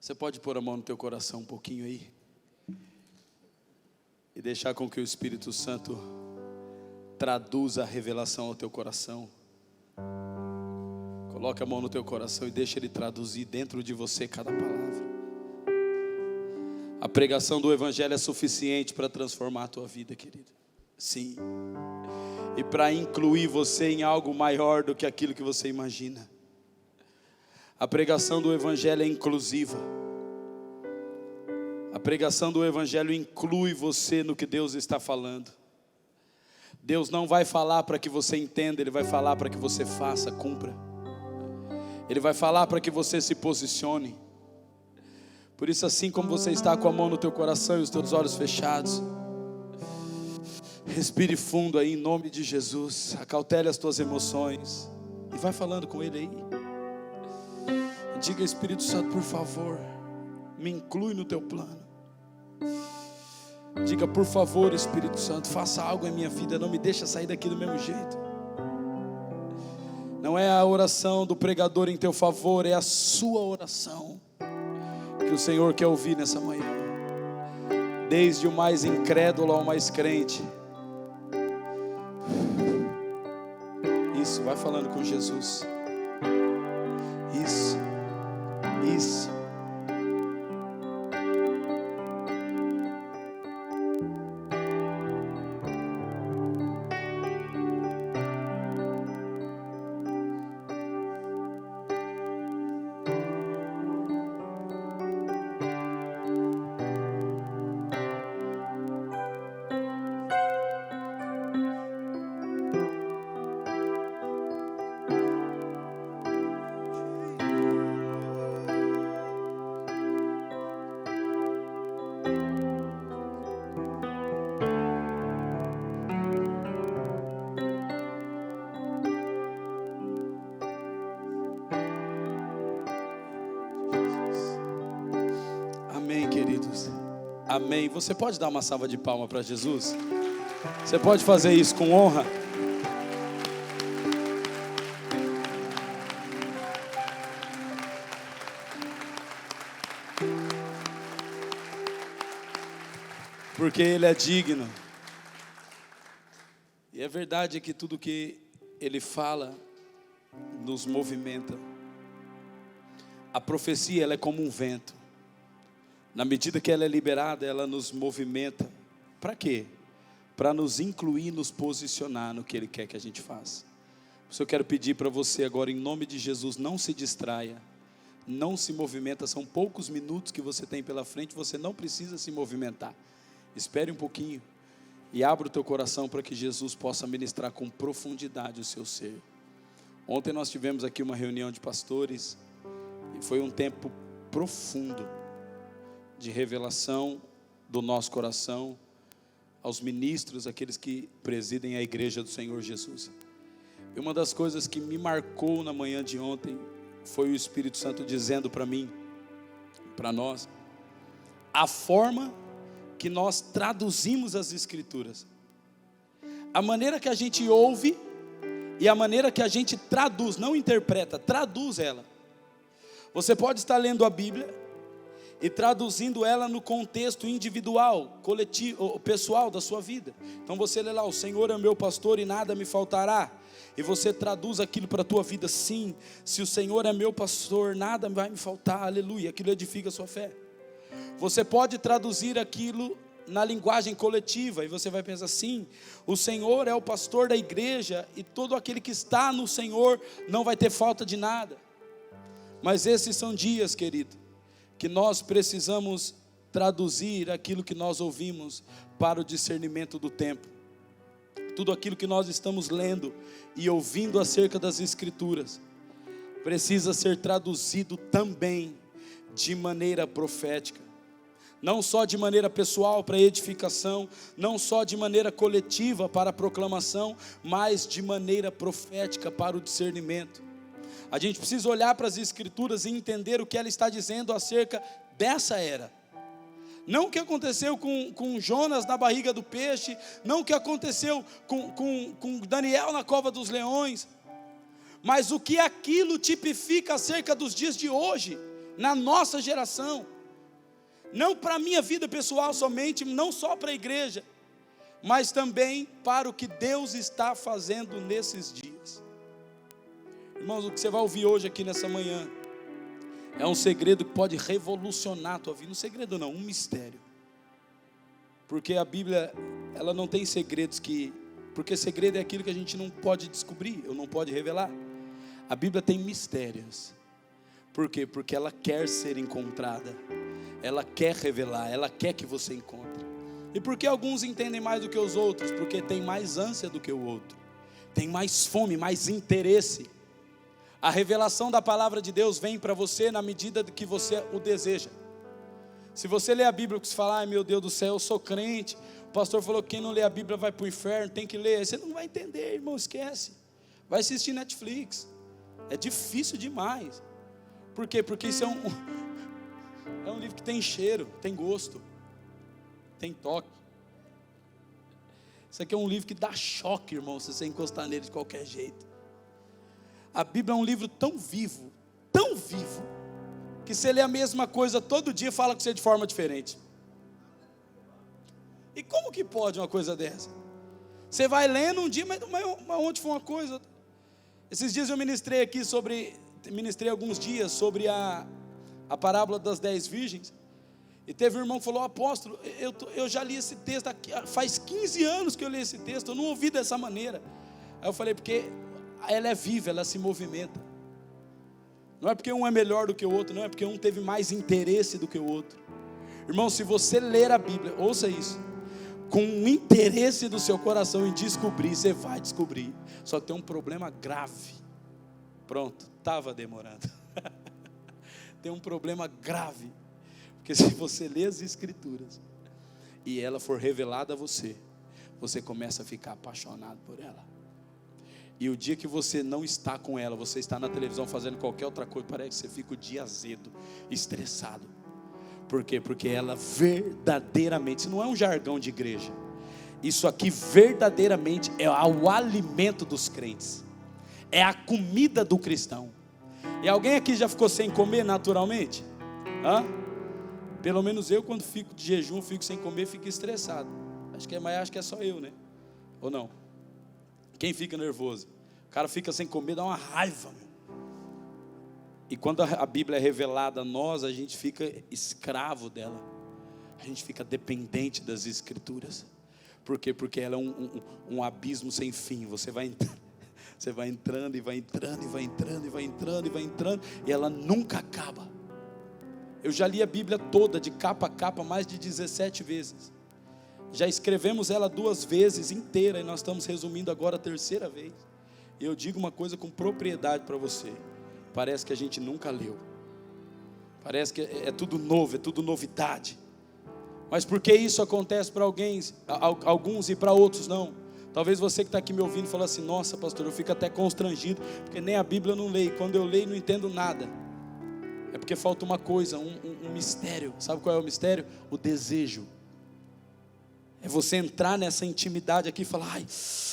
Você pode pôr a mão no teu coração um pouquinho aí e deixar com que o Espírito Santo traduza a revelação ao teu coração. Coloca a mão no teu coração e deixa Ele traduzir dentro de você cada palavra. A pregação do Evangelho é suficiente para transformar a tua vida, querido. Sim. E para incluir você em algo maior do que aquilo que você imagina. A pregação do Evangelho é inclusiva. A pregação do Evangelho inclui você no que Deus está falando. Deus não vai falar para que você entenda, Ele vai falar para que você faça, cumpra. Ele vai falar para que você se posicione. Por isso, assim como você está com a mão no teu coração e os teus olhos fechados, respire fundo aí em nome de Jesus. Acautele as tuas emoções e vai falando com Ele aí. Diga: Espírito Santo, por favor, me inclui no teu plano. Diga: por favor, Espírito Santo, faça algo em minha vida, não me deixa sair daqui do mesmo jeito. Não é a oração do pregador em teu favor, é a sua oração que o Senhor quer ouvir nessa manhã. Desde o mais incrédulo ao mais crente. Isso, vai falando com Jesus. Isso. Amém, queridos. Amém. Você pode dar uma salva de palmas para Jesus? Você pode fazer isso com honra? Porque Ele é digno. E é verdade que tudo que Ele fala nos movimenta. A profecia, ela é como um vento. Na medida que ela é liberada, ela nos movimenta. Para quê? Para nos incluir, nos posicionar no que Ele quer que a gente faça. Por isso eu quero pedir para você agora, em nome de Jesus, não se distraia. Não se movimenta, são poucos minutos que você tem pela frente, você não precisa se movimentar. Espere um pouquinho e abra o teu coração para que Jesus possa ministrar com profundidade o seu ser. Ontem nós tivemos aqui uma reunião de pastores e foi um tempo profundo de revelação do nosso coração aos ministros, aqueles que presidem a igreja do Senhor Jesus. E uma das coisas que me marcou na manhã de ontem foi o Espírito Santo dizendo para mim, para nós, a forma que nós traduzimos as Escrituras, a maneira que a gente ouve e a maneira que a gente traduz, não interpreta, traduz ela. Você pode estar lendo a Bíblia e traduzindo ela no contexto individual, coletivo, pessoal da sua vida. Então você lê lá: o Senhor é meu pastor e nada me faltará. E você traduz aquilo para a tua vida: sim, se o Senhor é meu pastor, nada vai me faltar, aleluia. Aquilo edifica a sua fé. Você pode traduzir aquilo na linguagem coletiva e você vai pensar: sim, o Senhor é o pastor da igreja e todo aquele que está no Senhor não vai ter falta de nada. Mas esses são dias, querido, que nós precisamos traduzir aquilo que nós ouvimos para o discernimento do tempo. Tudo aquilo que nós estamos lendo e ouvindo acerca das Escrituras precisa ser traduzido também de maneira profética. Não só de maneira pessoal para edificação, não só de maneira coletiva para proclamação, mas de maneira profética para o discernimento. A gente precisa olhar para as Escrituras e entender o que ela está dizendo acerca dessa era. Não o que aconteceu com Jonas na barriga do peixe, não o que aconteceu com Daniel na cova dos leões, mas o que aquilo tipifica acerca dos dias de hoje, na nossa geração. Não para a minha vida pessoal somente, não só para a igreja, mas também para o que Deus está fazendo nesses dias. Irmãos, o que você vai ouvir hoje aqui nessa manhã é um segredo que pode revolucionar a tua vida. Um segredo não, um mistério. Porque a Bíblia, ela não tem segredos porque segredo é aquilo que a gente não pode descobrir, ou não pode revelar. A Bíblia tem mistérios. Por quê? Porque ela quer ser encontrada. Ela quer revelar, ela quer que você encontre. E por que alguns entendem mais do que os outros? Porque tem mais ânsia do que o outro. Tem mais fome, mais interesse. A revelação da palavra de Deus vem para você na medida que você o deseja. Se você lê a Bíblia e fala, ai meu Deus do céu, eu sou crente, o pastor falou que quem não lê a Bíblia vai para o inferno, tem que ler. Aí você não vai entender, irmão, esquece. Vai assistir Netflix. É difícil demais. Por quê? Porque isso é um livro que tem cheiro, tem gosto, tem toque. Isso aqui é um livro que dá choque, irmão, se você encostar nele de qualquer jeito. A Bíblia é um livro tão vivo, que você lê a mesma coisa todo dia, fala com você de forma diferente. E como que pode uma coisa dessa? Você vai lendo um dia, mas onde foi uma coisa? Esses dias eu ministrei alguns dias sobre a parábola das 10 virgens. E teve um irmão que falou, apóstolo, eu já li esse texto, faz 15 anos que eu li esse texto, eu não ouvi dessa maneira. Aí eu falei, porque ela é viva, ela se movimenta. Não é porque um é melhor do que o outro, não é porque um teve mais interesse do que o outro. Irmão, se você ler a Bíblia, ouça isso, com o interesse do seu coração em descobrir, você vai descobrir. Só que tem um problema grave. Pronto, estava demorando. Tem um problema grave. Porque se você ler as Escrituras e ela for revelada a você, você começa a ficar apaixonado por ela. E o dia que você não está com ela, você está na televisão fazendo qualquer outra coisa, parece que você fica o dia azedo, estressado. Por quê? Porque ela verdadeiramente, isso não é um jargão de igreja, isso aqui verdadeiramente é o alimento dos crentes, é a comida do cristão. E alguém aqui já ficou sem comer naturalmente? Pelo menos eu, quando fico de jejum, fico sem comer, fico estressado. Acho que é só eu, né? Ou não? Quem fica nervoso? O cara fica sem comer, dá uma raiva, meu. E quando a Bíblia é revelada a nós, a gente fica escravo dela. A gente fica dependente das Escrituras. Por quê? Porque ela é um abismo sem fim. Você vai entrando e vai entrando e vai entrando e vai entrando e vai entrando, e ela nunca acaba. Eu já li a Bíblia toda, de capa a capa, mais de 17 vezes. Já escrevemos ela 2 vezes inteira, e nós estamos resumindo agora a 3ª vez. E eu digo uma coisa com propriedade para você: parece que a gente nunca leu, parece que é tudo novo, é tudo novidade. Mas por que isso acontece para alguns e para outros não? Talvez você que está aqui me ouvindo fale assim, nossa pastor, eu fico até constrangido, porque nem a Bíblia eu não leio, quando eu leio não entendo nada. É porque falta uma coisa, um mistério. Sabe qual é o mistério? O desejo. É você entrar nessa intimidade aqui e falar, ai,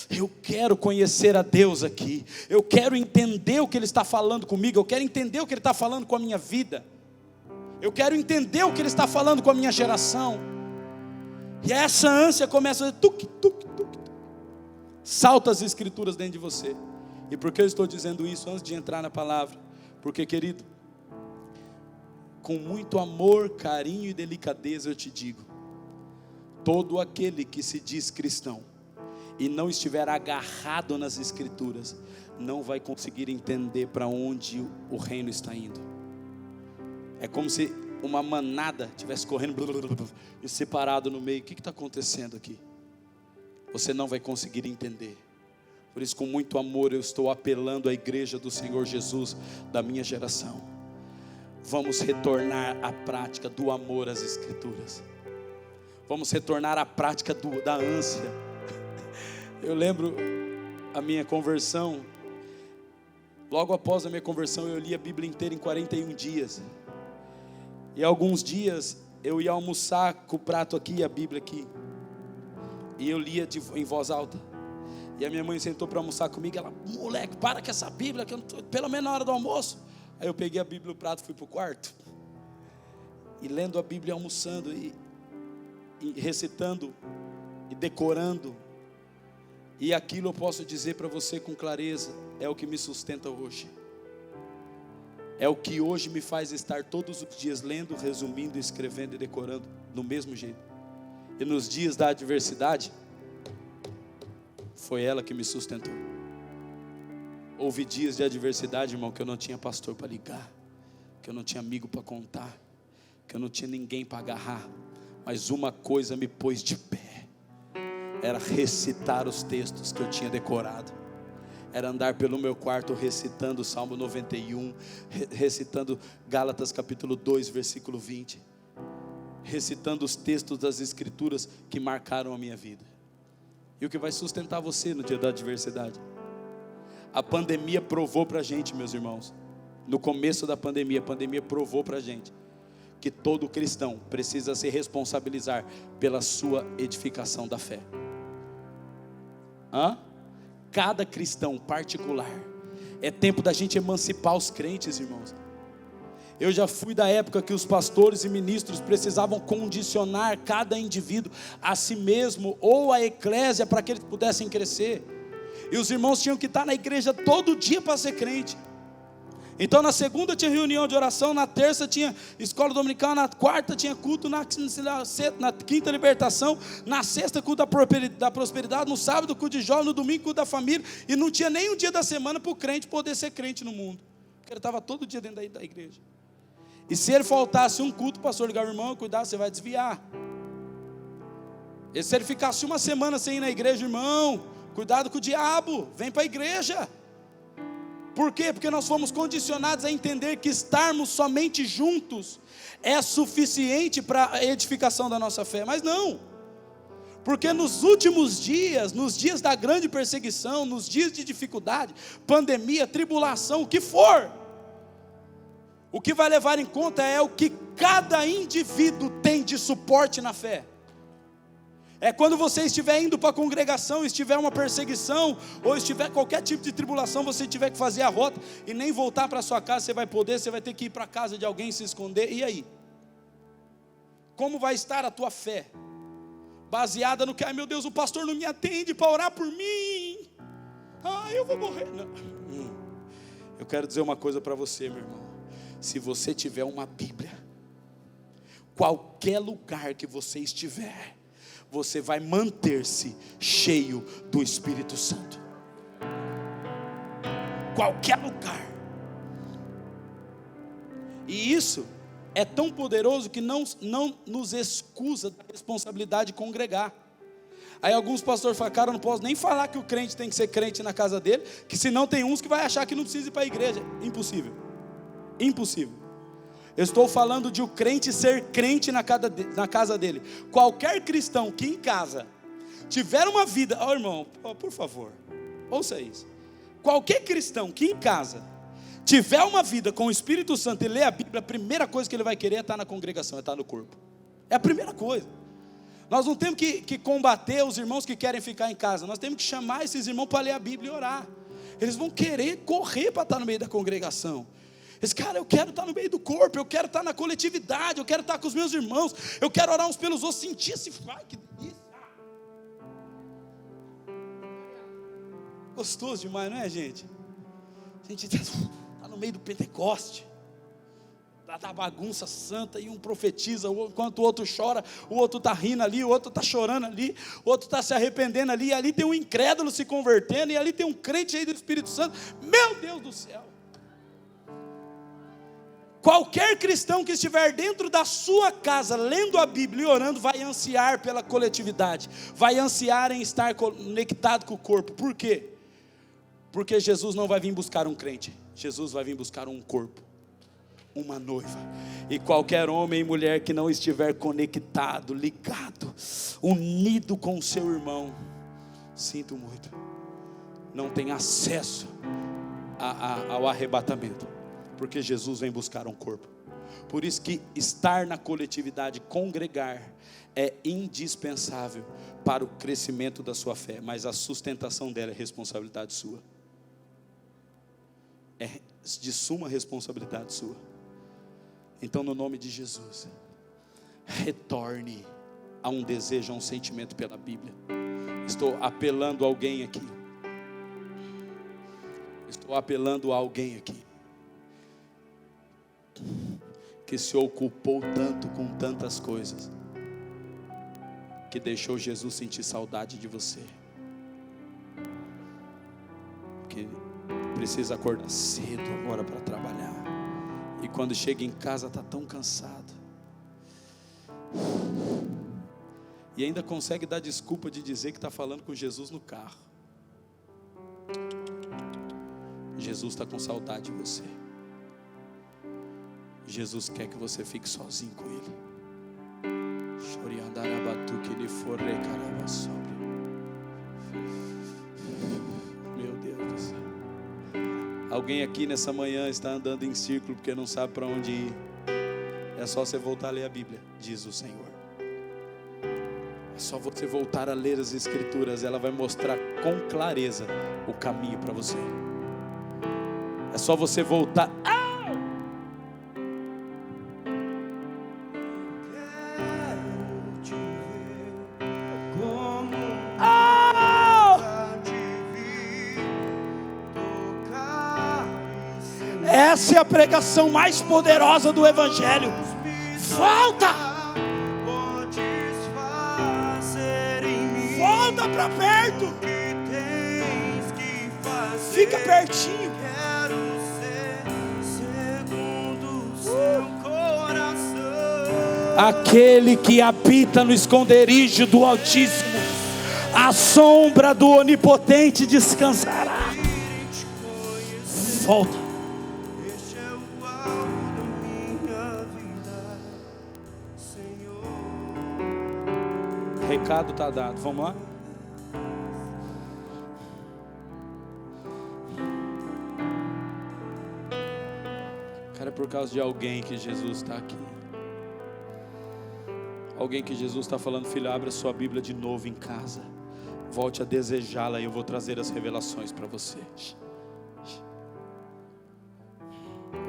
eu quero conhecer a Deus aqui, eu quero entender o que Ele está falando comigo, eu quero entender o que Ele está falando com a minha vida, eu quero entender o que Ele está falando com a minha geração. E essa ânsia começa a tuc, tuc, tuc, tuc. Salta as Escrituras dentro de você. E por que eu estou dizendo isso antes de entrar na palavra? Porque, querido, com muito amor, carinho e delicadeza eu te digo, todo aquele que se diz cristão e não estiver agarrado nas Escrituras, não vai conseguir entender para onde o reino está indo. É como se uma manada estivesse correndo e separado no meio. O que está acontecendo aqui? Você não vai conseguir entender. Por isso, com muito amor, eu estou apelando à igreja do Senhor Jesus da minha geração. Vamos retornar à prática do amor às Escrituras. Vamos retornar à prática da ânsia. Eu lembro a minha conversão. Logo após a minha conversão, eu li a Bíblia inteira em 41 dias. E alguns dias eu ia almoçar com o prato aqui e a Bíblia aqui. E eu lia em voz alta. E a minha mãe sentou para almoçar comigo. Ela, moleque, para com essa Bíblia, que eu não tô, pelo menos na hora do almoço. Aí eu peguei a Bíblia no prato, fui para o quarto, e lendo a Bíblia, almoçando, e recitando, e decorando, e aquilo eu posso dizer para você com clareza, é o que me sustenta hoje, é o que hoje me faz estar todos os dias lendo, resumindo, escrevendo e decorando, do mesmo jeito. E nos dias da adversidade, foi ela que me sustentou. Houve dias de adversidade, irmão, que eu não tinha pastor para ligar, que eu não tinha amigo para contar, que eu não tinha ninguém para agarrar, mas uma coisa me pôs de pé, era recitar os textos que eu tinha decorado, era andar pelo meu quarto recitando o Salmo 91, recitando Gálatas capítulo 2, versículo 20, recitando os textos das escrituras que marcaram a minha vida. E o que vai sustentar você no dia da adversidade? A pandemia provou para a gente, meus irmãos, no começo da pandemia, a pandemia provou para a gente que todo cristão precisa se responsabilizar pela sua edificação da fé. Cada cristão particular. É tempo da gente emancipar os crentes, irmãos. Eu já fui da época que os pastores e ministros precisavam condicionar cada indivíduo a si mesmo ou a eclésia para que eles pudessem crescer. E os irmãos tinham que estar na igreja todo dia para ser crente. Então na segunda tinha reunião de oração, na terça tinha escola dominical, na quarta tinha culto, na quinta libertação, na sexta culto da prosperidade, no sábado culto de jovem, no domingo culto da família, e não tinha nem um dia da semana para o crente poder ser crente no mundo, porque ele estava todo dia dentro da igreja. E se ele faltasse um culto, o pastor ligava: irmão, cuidado, você vai desviar. E se ele ficasse uma semana sem ir na igreja, irmão, cuidado com o diabo, vem para a igreja. Por quê? Porque nós fomos condicionados a entender que estarmos somente juntos é suficiente para a edificação da nossa fé, mas não, porque nos últimos dias, nos dias da grande perseguição, nos dias de dificuldade, pandemia, tribulação, o que for, o que vai levar em conta é o que cada indivíduo tem de suporte na fé. É quando você estiver indo para a congregação, estiver uma perseguição, ou estiver qualquer tipo de tribulação, você tiver que fazer a rota, e nem voltar para sua casa você vai poder, você vai ter que ir para a casa de alguém se esconder, e aí? Como vai estar a tua fé? Baseada no que, ai meu Deus, o pastor não me atende para orar por mim, eu vou morrer. Não. Eu quero dizer uma coisa para você, meu irmão, se você tiver uma Bíblia, qualquer lugar que você estiver, você vai manter-se cheio do Espírito Santo. Qualquer lugar. E isso é tão poderoso que não nos excusa da responsabilidade de congregar. Aí alguns pastores falam: cara, eu não posso nem falar que o crente tem que ser crente na casa dele, que senão tem uns que vai achar que não precisa ir para a igreja. Impossível. Impossível. Eu estou falando de o crente ser crente na casa dele. Qualquer cristão que em casa tiver uma vida, irmão, por favor, ouça isso. Qualquer cristão que em casa tiver uma vida com o Espírito Santo e ler a Bíblia, a primeira coisa que ele vai querer é estar na congregação, é estar no corpo. É a primeira coisa. Nós não temos que combater os irmãos que querem ficar em casa. Nós temos que chamar esses irmãos para ler a Bíblia e orar. Eles vão querer correr para estar no meio da congregação. Esse cara, eu quero estar no meio do corpo, eu quero estar na coletividade, eu quero estar com os meus irmãos, eu quero orar uns pelos outros, sentir esse... Ai, que delícia! Gostoso demais, não é, gente? A gente está no meio do Pentecoste, da bagunça santa, e um profetiza, enquanto o outro chora, o outro está rindo ali, o outro está chorando ali, o outro está se arrependendo ali, e ali tem um incrédulo se convertendo, e ali tem um crente aí do Espírito Santo. Meu Deus do céu! Qualquer cristão que estiver dentro da sua casa, lendo a Bíblia e orando, vai ansiar pela coletividade, vai ansiar em estar conectado com o corpo. Por quê? Porque Jesus não vai vir buscar um crente, Jesus vai vir buscar um corpo, uma noiva. E qualquer homem e mulher que não estiver conectado, ligado, unido com o seu irmão, sinto muito, não tem acesso ao arrebatamento. Porque Jesus vem buscar um corpo. Por isso que estar na coletividade, congregar, é indispensável para o crescimento da sua fé, mas a sustentação dela é responsabilidade sua. é de suma responsabilidade sua. Então, no nome de Jesus, retorne a um desejo, a um sentimento pela Bíblia. Estou apelando a alguém aqui. Estou apelando a alguém aqui que se ocupou tanto com tantas coisas, que deixou Jesus sentir saudade de você, que precisa acordar cedo agora para trabalhar, e quando chega em casa está tão cansado, e ainda consegue dar desculpa de dizer que está falando com Jesus no carro. Jesus está com saudade de você. Jesus quer que você fique sozinho com Ele. Meu Deus do céu. Alguém aqui nessa manhã está andando em círculo porque não sabe para onde ir. É só você voltar a ler a Bíblia, diz o Senhor. É só você voltar a ler as Escrituras, ela vai mostrar com clareza o caminho para você. É só você voltar. Essa é a pregação mais poderosa do Evangelho. Volta! Volta para perto. Fica pertinho. Aquele que habita no esconderijo do Altíssimo, à sombra do Onipotente descansará. Volta. O recado está dado, vamos lá? Cara, é por causa de alguém que Jesus está aqui. Alguém que Jesus está falando: filho, abra sua Bíblia de novo em casa, volte a desejá-la e eu vou trazer as revelações para você.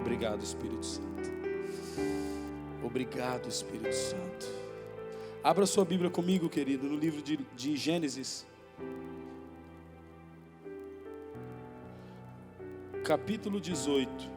Obrigado, Espírito Santo. Obrigado, Espírito Santo. Abra sua Bíblia comigo, querido, no livro de Gênesis, capítulo 18.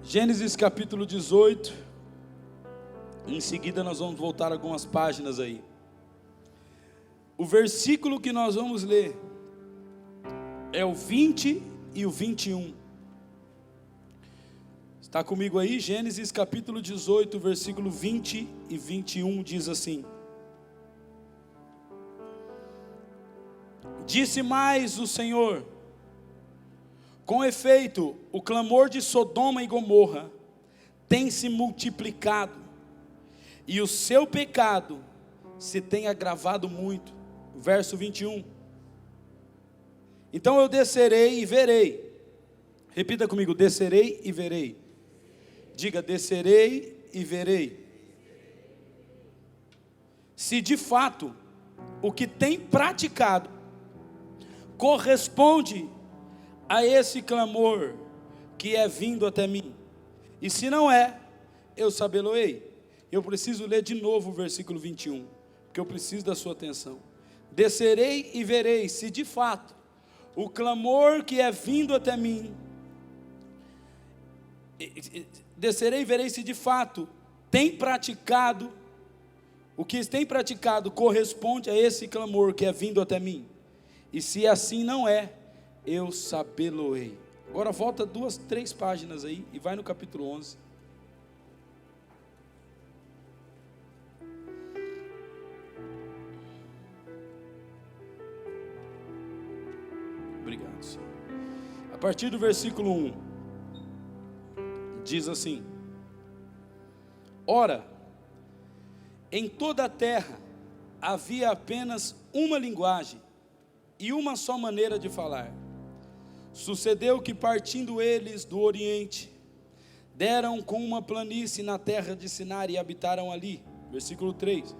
Gênesis capítulo 18, em seguida nós vamos voltar algumas páginas aí. O versículo que nós vamos ler é o 20 e o 21. Está comigo aí? Gênesis capítulo 18, versículo 20 e 21 diz assim: Disse mais o Senhor: com efeito, o clamor de Sodoma e Gomorra tem se multiplicado, e o seu pecado se tem agravado muito. Verso 21. Então eu descerei e verei. Repita comigo: descerei e verei. Diga: descerei e verei. Se de fato o que tem praticado corresponde a esse clamor que é vindo até mim, e se não é, eu sabê-lo-ei. Eu preciso ler de novo o versículo 21, porque eu preciso da sua atenção. Descerei e verei se de fato o clamor que é vindo até mim, descerei e verei se de fato tem praticado, o que tem praticado corresponde a esse clamor que é vindo até mim, e se assim não é, eu sabê-lo-ei. Agora volta 2, 3 páginas aí e vai no capítulo 11. Obrigado, Senhor. A partir do versículo 1 diz assim: ora, Em toda a terra havia apenas uma linguagem e uma só maneira de falar. Sucedeu que, partindo eles do Oriente, deram com uma planície na terra de Sinar e habitaram ali. Versículo 3.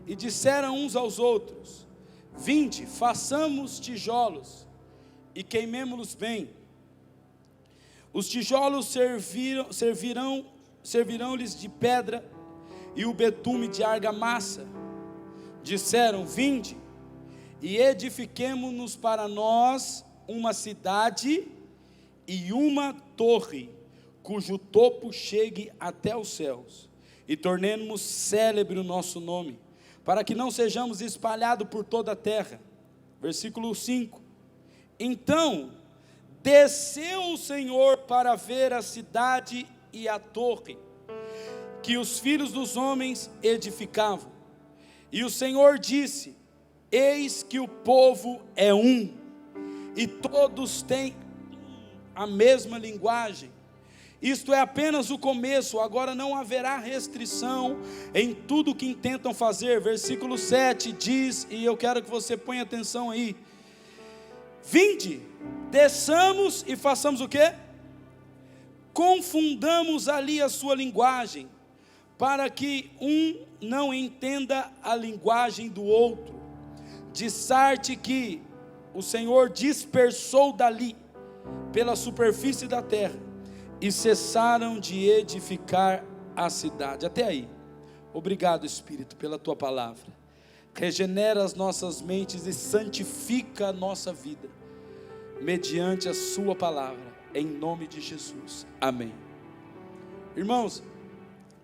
E disseram uns aos outros: vinde, façamos tijolos e queimemo-los bem. Os tijolos servirão-lhes de pedra e o betume de argamassa. Disseram: vinde e edifiquemo-nos para nós uma cidade e uma torre, cujo topo chegue até os céus, e tornemos célebre o nosso nome, para que não sejamos espalhados por toda a terra. Versículo 5. Então desceu o Senhor para ver a cidade e a torre que os filhos dos homens edificavam. E o Senhor disse: eis que o povo é um, e todos têm a mesma linguagem. Isto é apenas o começo, agora não haverá restrição em tudo que intentam fazer. Versículo 7 diz, e eu quero que você ponha atenção aí: vinde, desçamos e façamos o quê? Confundamos ali a sua linguagem, para que um não entenda a linguagem do outro, de sorte que o Senhor dispersou dali pela superfície da terra, e cessaram de edificar a cidade. Até aí. Obrigado, Espírito, pela tua palavra. Regenera as nossas mentes e santifica a nossa vida, mediante a sua palavra, em nome de Jesus, amém. Irmãos,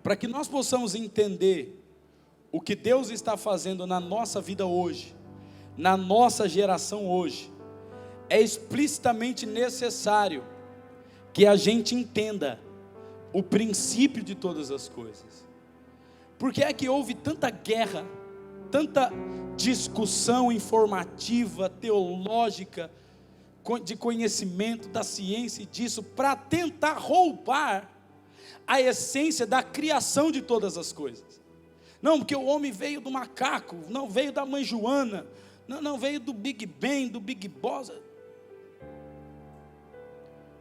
para que nós possamos entender o que Deus está fazendo na nossa vida hoje, na nossa geração hoje, é explicitamente necessário que a gente entenda o princípio de todas as coisas. Por que é que houve tanta guerra, tanta discussão informativa, teológica, de conhecimento da ciência e disso, para tentar roubar a essência da criação de todas as coisas? Não, porque o homem veio do macaco, não veio da mãe Joana, não veio do Big Bang, do Big Boss.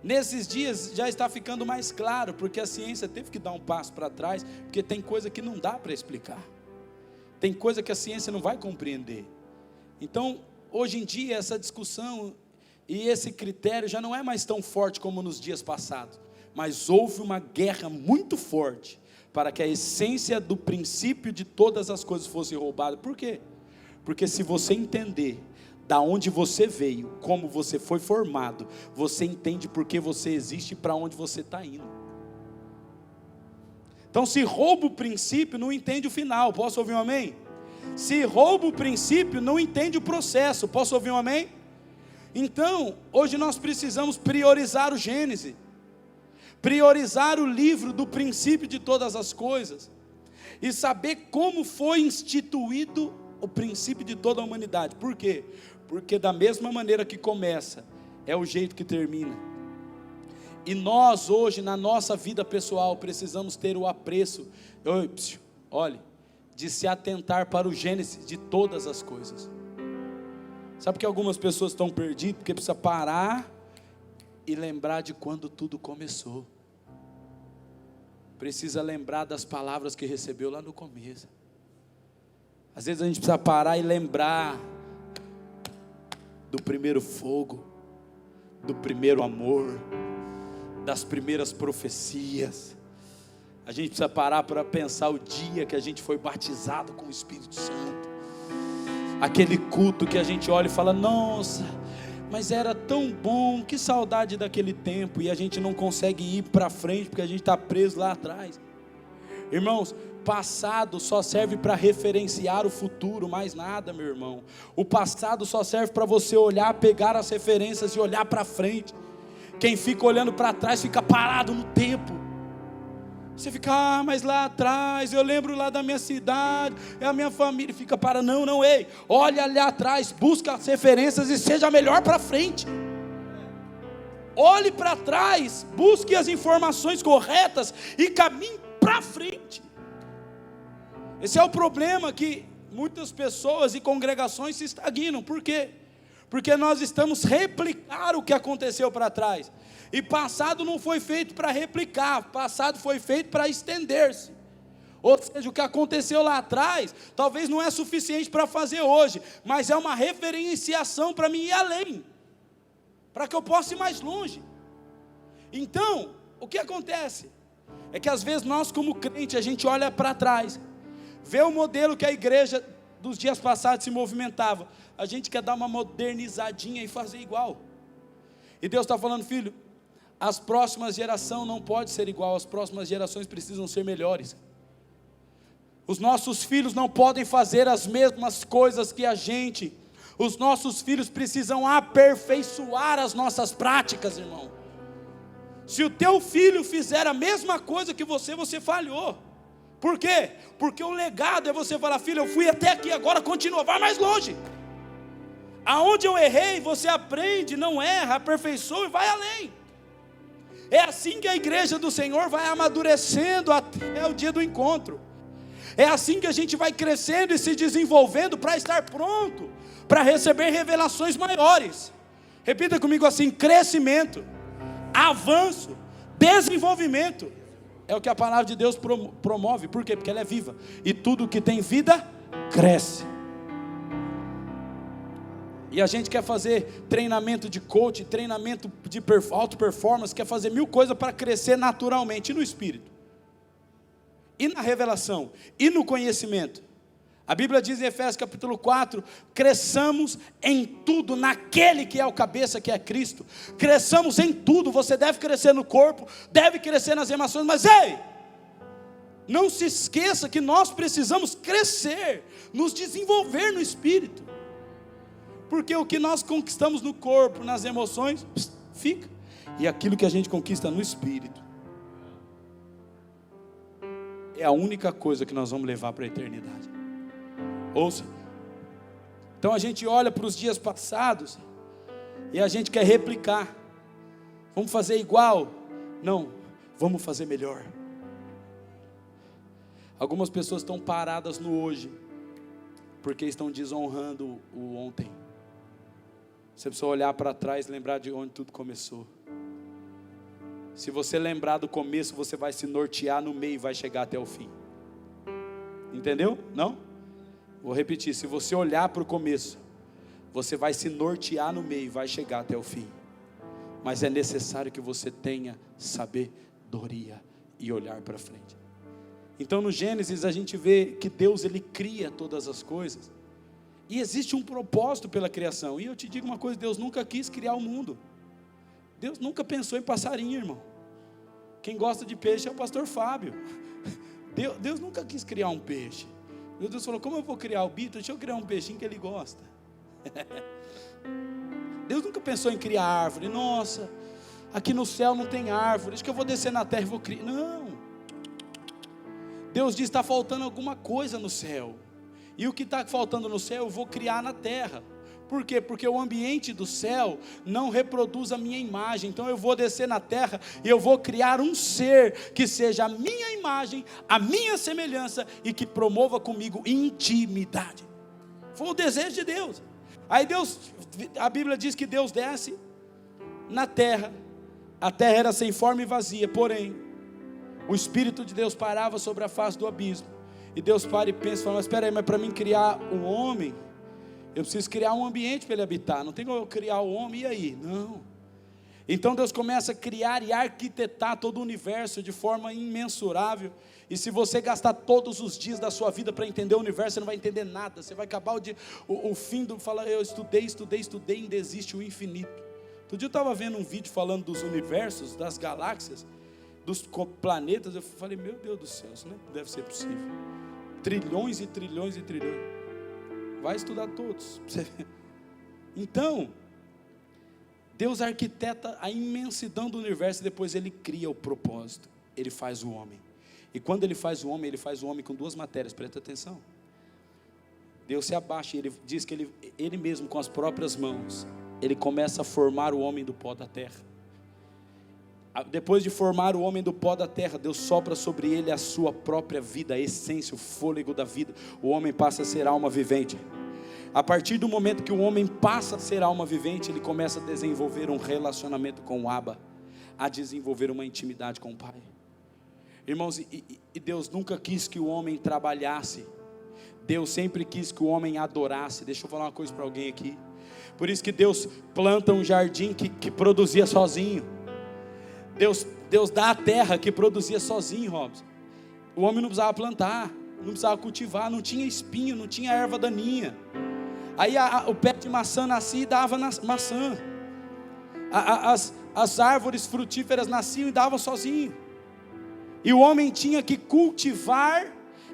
Nesses dias já está ficando mais claro, porque a ciência teve que dar um passo para trás, porque tem coisa que não dá para explicar, tem coisa que a ciência não vai compreender. Então, hoje em dia, essa discussão e esse critério já não é mais tão forte como nos dias passados, mas houve uma guerra muito forte, para que a essência do princípio de todas as coisas fosse roubada. Por quê? Porque se você entender da onde você veio, como você foi formado, você entende por que você existe e para onde você está indo. Então, se rouba o princípio, não entende o final. Posso ouvir um amém? Se rouba o princípio, não entende o processo. Posso ouvir um amém? Então, hoje nós precisamos priorizar o Gênesis, priorizar o livro do princípio de todas as coisas, e saber como foi instituído o princípio de toda a humanidade. Por quê? Porque da mesma maneira que começa, é o jeito que termina. E nós hoje, na nossa vida pessoal, precisamos ter o apreço, olhe, de se atentar para o Gênesis de todas as coisas. Sabe que algumas pessoas estão perdidas? Porque precisa parar e lembrar de quando tudo começou. Precisa lembrar das palavras que recebeu lá no começo. Às vezes a gente precisa parar e lembrar do primeiro fogo, do primeiro amor, das primeiras profecias. A gente precisa parar para pensar o dia que a gente foi batizado com o Espírito Santo. Aquele culto que a gente olha e fala: nossa, mas era tão bom, que saudade daquele tempo. E a gente não consegue ir para frente porque a gente está preso lá atrás. Irmãos, passado só serve para referenciar o futuro, mais nada, meu irmão. O passado só serve para você olhar, pegar as referências e olhar para frente. Quem fica olhando para trás fica parado no tempo. Você fica: mas lá atrás, eu lembro lá da minha cidade, é a minha família. Fica para, não, ei, olha ali atrás, busca as referências e seja melhor para frente. Olhe para trás, busque as informações corretas e caminhe para frente. Esse é o problema, que muitas pessoas e congregações se estagnam. Por quê? Porque nós estamos replicar o que aconteceu para trás. E passado não foi feito para replicar, passado foi feito para estender-se. Ou seja, o que aconteceu lá atrás, talvez não é suficiente para fazer hoje, mas é uma referenciação para mim ir além, para que eu possa ir mais longe. Então, o que acontece? É que às vezes nós como crente, a gente olha para trás, vê o modelo que a igreja dos dias passados se movimentava, a gente quer dar uma modernizadinha e fazer igual. E Deus está falando, filho, as próximas gerações não podem ser igual, as próximas gerações precisam ser melhores. Os nossos filhos não podem fazer as mesmas coisas que a gente. Os nossos filhos precisam aperfeiçoar as nossas práticas, irmão. Se o teu filho fizer a mesma coisa que você falhou. Por quê? Porque o legado é você falar, filho, eu fui até aqui, agora continua, vai mais longe. Aonde eu errei, você aprende, não erra, aperfeiçoa e vai além. É assim que a igreja do Senhor vai amadurecendo até o dia do encontro. É assim que a gente vai crescendo e se desenvolvendo para estar pronto, para receber revelações maiores. Repita comigo assim: crescimento, avanço, desenvolvimento. É o que a palavra de Deus promove. Por quê? Porque ela é viva. E tudo que tem vida, cresce. E a gente quer fazer treinamento de coach, treinamento de alta performance, quer fazer 1000 coisas para crescer naturalmente, e no espírito, e na revelação, e no conhecimento. A Bíblia diz em Efésios capítulo 4, cresçamos em tudo, naquele que é o cabeça, que é Cristo. Cresçamos em tudo. Você deve crescer no corpo, deve crescer nas emoções, mas ei, não se esqueça que nós precisamos crescer, nos desenvolver no espírito. Porque o que nós conquistamos no corpo, nas emoções, fica. E aquilo que a gente conquista no espírito, é a única coisa que nós vamos levar para a eternidade. Ouça. Então a gente olha para os dias passados e a gente quer replicar. Vamos fazer igual? Não, vamos fazer melhor. Algumas pessoas estão paradas no hoje, porque estão desonrando o ontem. Você precisa olhar para trás e lembrar de onde tudo começou. Se você lembrar do começo, você vai se nortear no meio e vai chegar até o fim. Entendeu? Não? Vou repetir, se você olhar para o começo, você vai se nortear no meio e vai chegar até o fim. Mas é necessário que você tenha sabedoria e olhar para frente. Então no Gênesis a gente vê que Deus, Ele cria todas as coisas. E existe um propósito pela criação. E eu te digo uma coisa, Deus nunca quis criar o mundo. Deus nunca pensou em passarinho, irmão. Quem gosta de peixe é o pastor Fábio. Deus nunca quis criar um peixe. Deus falou, como eu vou criar o bicho? Deixa eu criar um peixinho que ele gosta. Deus nunca pensou em criar árvore. Nossa, aqui no céu não tem árvore, acho que eu vou descer na terra e vou criar. Não. Deus diz, está faltando alguma coisa no céu. E o que está faltando no céu, eu vou criar na terra. Por quê? Porque o ambiente do céu não reproduz a minha imagem. Então eu vou descer na terra e eu vou criar um ser que seja a minha imagem, a minha semelhança e que promova comigo intimidade. Foi o desejo de Deus. Aí Deus, a Bíblia diz que Deus desce na terra. A terra era sem forma e vazia, porém o Espírito de Deus parava sobre a face do abismo. E Deus para e pensa, fala, mas espera aí, mas para mim criar o homem, eu preciso criar um ambiente para ele habitar. Não tem como eu criar o homem, e aí? Não. Então Deus começa a criar e arquitetar todo o universo de forma imensurável. E se você gastar todos os dias da sua vida para entender o universo, você não vai entender nada. Você vai acabar o fim do... Fala, eu estudei, ainda existe o infinito. Outro dia eu estava vendo um vídeo falando dos universos, das galáxias, dos planetas. Eu falei, meu Deus do céu, isso não deve ser possível. Trilhões e trilhões e trilhões. Vai estudar todos. Então, Deus arquiteta a imensidão do universo e depois Ele cria o propósito. Ele faz o homem. E quando Ele faz o homem com 2 matérias, presta atenção. Deus se abaixa e Ele diz que Ele mesmo com as próprias mãos, Ele começa a formar o homem do pó da terra. Depois de formar o homem do pó da terra, Deus sopra sobre ele a sua própria vida, a essência, o fôlego da vida. O homem passa a ser alma vivente. A partir do momento que o homem passa a ser alma vivente, ele começa a desenvolver um relacionamento com o Abba, a desenvolver uma intimidade com o Pai. Irmãos, e Deus nunca quis que o homem trabalhasse. Deus sempre quis que o homem adorasse. Deixa eu falar uma coisa para alguém aqui. Por isso que Deus planta um jardim que produzia sozinho. Deus dá a terra que produzia sozinho, Robson. O homem não precisava plantar, não precisava cultivar, não tinha espinho, não tinha erva daninha. Aí o pé de maçã nascia e dava maçã. As árvores frutíferas nasciam e davam sozinho. E o homem tinha que cultivar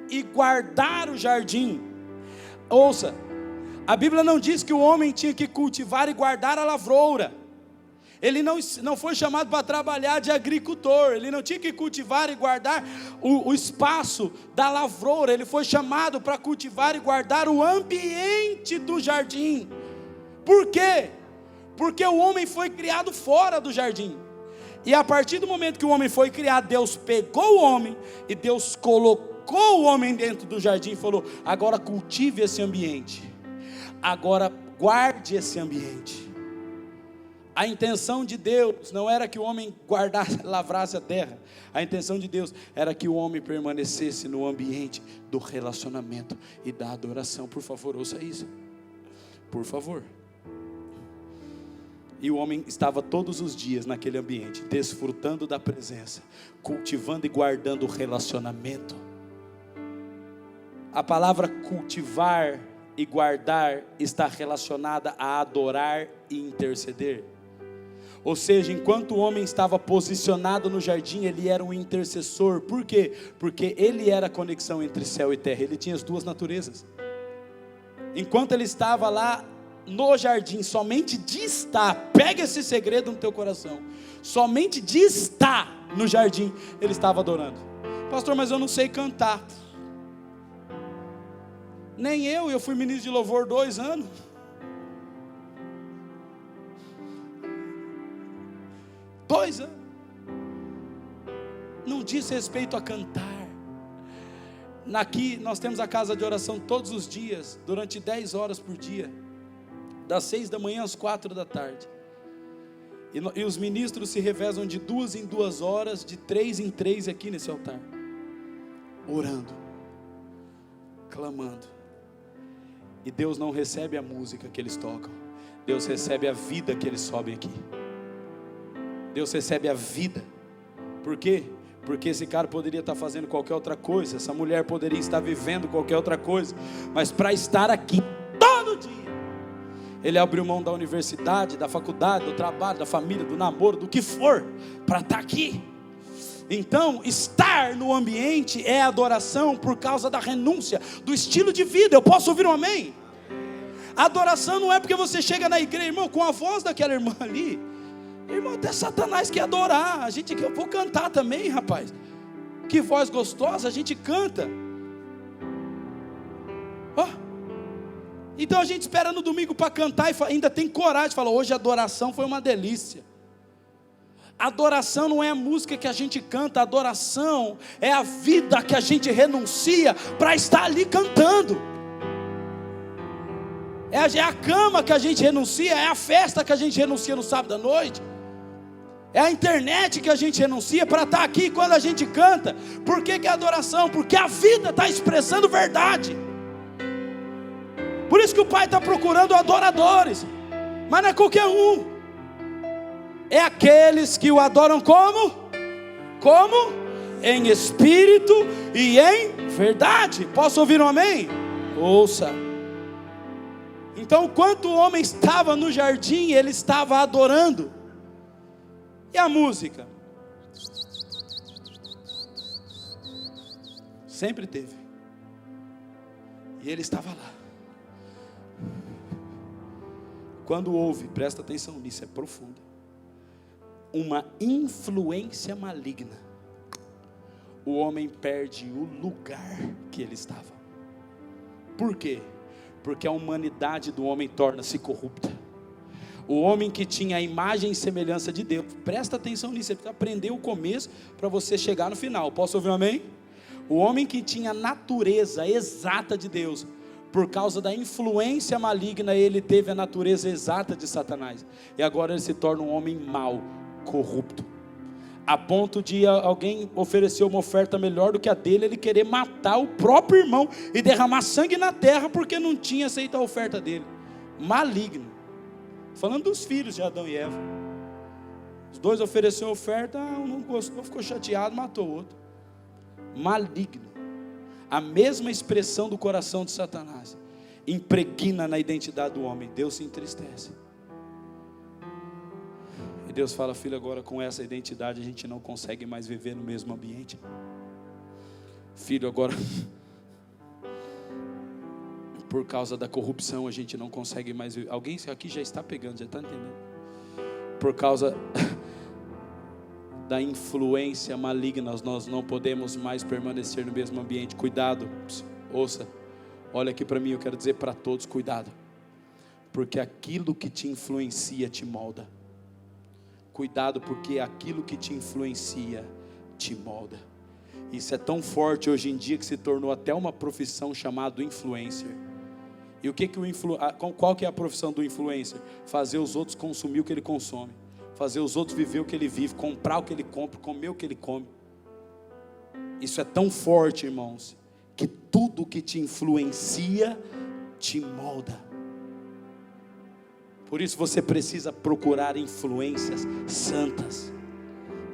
e guardar o jardim. Ouça, a Bíblia não diz que o homem tinha que cultivar e guardar a lavoura. Ele não foi chamado para trabalhar de agricultor. Ele não tinha que cultivar e guardar o espaço da lavoura. Ele foi chamado para cultivar e guardar o ambiente do jardim. Por quê? Porque o homem foi criado fora do jardim. E a partir do momento que o homem foi criado, Deus pegou o homem e Deus colocou o homem dentro do jardim e falou: agora cultive esse ambiente, agora guarde esse ambiente. A intenção de Deus não era que o homem guardasse, lavrasse a terra. A intenção de Deus era que o homem permanecesse no ambiente do relacionamento e da adoração. Por favor, ouça isso. Por favor. E o homem estava todos os dias naquele ambiente, desfrutando da presença, cultivando e guardando o relacionamento. A palavra cultivar e guardar está relacionada a adorar e interceder. Ou seja, enquanto o homem estava posicionado no jardim, ele era um intercessor. Por quê? Porque ele era a conexão entre céu e terra. Ele tinha as duas naturezas. Enquanto ele estava lá no jardim, somente de estar, pega esse segredo no teu coração, somente de estar no jardim, ele estava adorando. Pastor, mas eu não sei cantar. Nem eu fui ministro de louvor 2 anos. Não diz respeito a cantar. Aqui nós temos a casa de oração todos os dias, durante 10 horas por dia, das 6 da manhã às 4 da tarde. E os ministros se revezam de 2 em 2 horas, de 3 em 3 aqui nesse altar, orando, clamando. E Deus não recebe a música que eles tocam, Deus recebe a vida que eles sobem aqui. Deus recebe a vida. Por quê? Porque esse cara poderia estar fazendo qualquer outra coisa, essa mulher poderia estar vivendo qualquer outra coisa, mas para estar aqui todo dia, ele abriu mão da universidade, da faculdade, do trabalho, da família, do namoro, do que for, para estar aqui. Então, estar no ambiente é adoração por causa da renúncia, do estilo de vida. Eu posso ouvir um amém? Adoração não é porque você chega na igreja, irmão, com a voz daquela irmã ali. Irmão, até Satanás quer adorar. Eu vou cantar também, rapaz. Que voz gostosa, a gente canta. Então a gente espera no domingo para cantar e ainda tem coragem de falar: hoje a adoração foi uma delícia. Adoração não é a música que a gente canta, adoração é a vida que a gente renuncia para estar ali cantando. É a cama que a gente renuncia, é a festa que a gente renuncia no sábado à noite. É a internet que a gente renuncia para estar aqui quando a gente canta. Por que é adoração? Porque a vida está expressando verdade. Por isso que o Pai está procurando adoradores. Mas não é qualquer um. É aqueles que o adoram como? Como? Em espírito e em verdade. Posso ouvir um amém? Ouça. Então, enquanto o homem estava no jardim, ele estava adorando. E a música? Sempre teve. E ele estava lá. Quando houve, presta atenção nisso, é profundo, uma influência maligna, o homem perde o lugar que ele estava. Por quê? Porque a humanidade do homem torna-se corrupta. O homem que tinha a imagem e semelhança de Deus. Presta atenção nisso, você precisa aprender o começo para você chegar no final. Posso ouvir um amém? O homem que tinha a natureza exata de Deus, por causa da influência maligna, ele teve a natureza exata de Satanás. E agora ele se torna um homem mau, corrupto. A ponto de alguém oferecer uma oferta melhor do que a dele, ele querer matar o próprio irmão e derramar sangue na terra porque não tinha aceito a oferta dele. Maligno. Falando dos filhos de Adão e Eva. Os dois ofereceram oferta, um não gostou, ficou chateado, matou o outro. Maligno. A mesma expressão do coração de Satanás impregna na identidade do homem. Deus se entristece. E Deus fala: filho, agora com essa identidade a gente não consegue mais viver no mesmo ambiente. Filho, agora por causa da corrupção a gente não consegue mais viver. Alguém aqui já está pegando, já está entendendo? Por causa da influência maligna, nós não podemos mais permanecer no mesmo ambiente. Cuidado, ouça, olha aqui para mim, eu quero dizer para todos: cuidado, porque aquilo que te influencia te molda. Cuidado, porque aquilo que te influencia te molda. Isso é tão forte hoje em dia que se tornou até uma profissão chamada influencer. E qual que é a profissão do influencer? Fazer os outros consumir o que ele consome, fazer os outros viver o que ele vive, comprar o que ele compra, comer o que ele come. Isso é tão forte, irmãos, que tudo que te influencia te molda. Por isso você precisa procurar influências santas.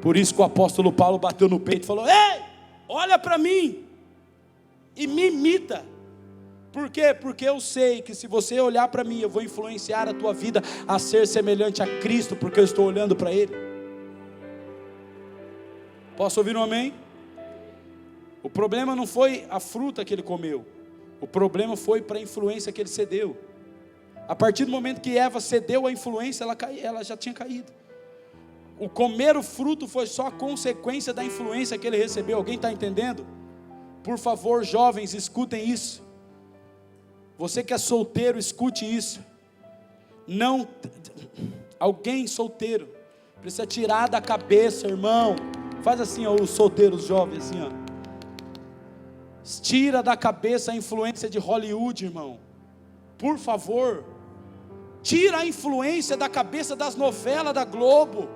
Por isso que o apóstolo Paulo bateu no peito e falou: ei, olha para mim e me imita. Por quê? Porque eu sei que se você olhar para mim, eu vou influenciar a tua vida a ser semelhante a Cristo, porque eu estou olhando para Ele. Posso ouvir um amém? O problema não foi a fruta que ele comeu, o problema foi para a influência que ele cedeu. A partir do momento que Eva cedeu a influência, ela já tinha caído. O comer o fruto foi só a consequência da influência que ele recebeu. Alguém está entendendo? Por favor, jovens, escutem isso. Você que é solteiro, escute isso. Alguém solteiro precisa tirar da cabeça, irmão. Faz assim, ó, os solteiros jovens, assim, ó. Tira da cabeça a influência de Hollywood, irmão. Por favor. Tira a influência da cabeça das novelas da Globo.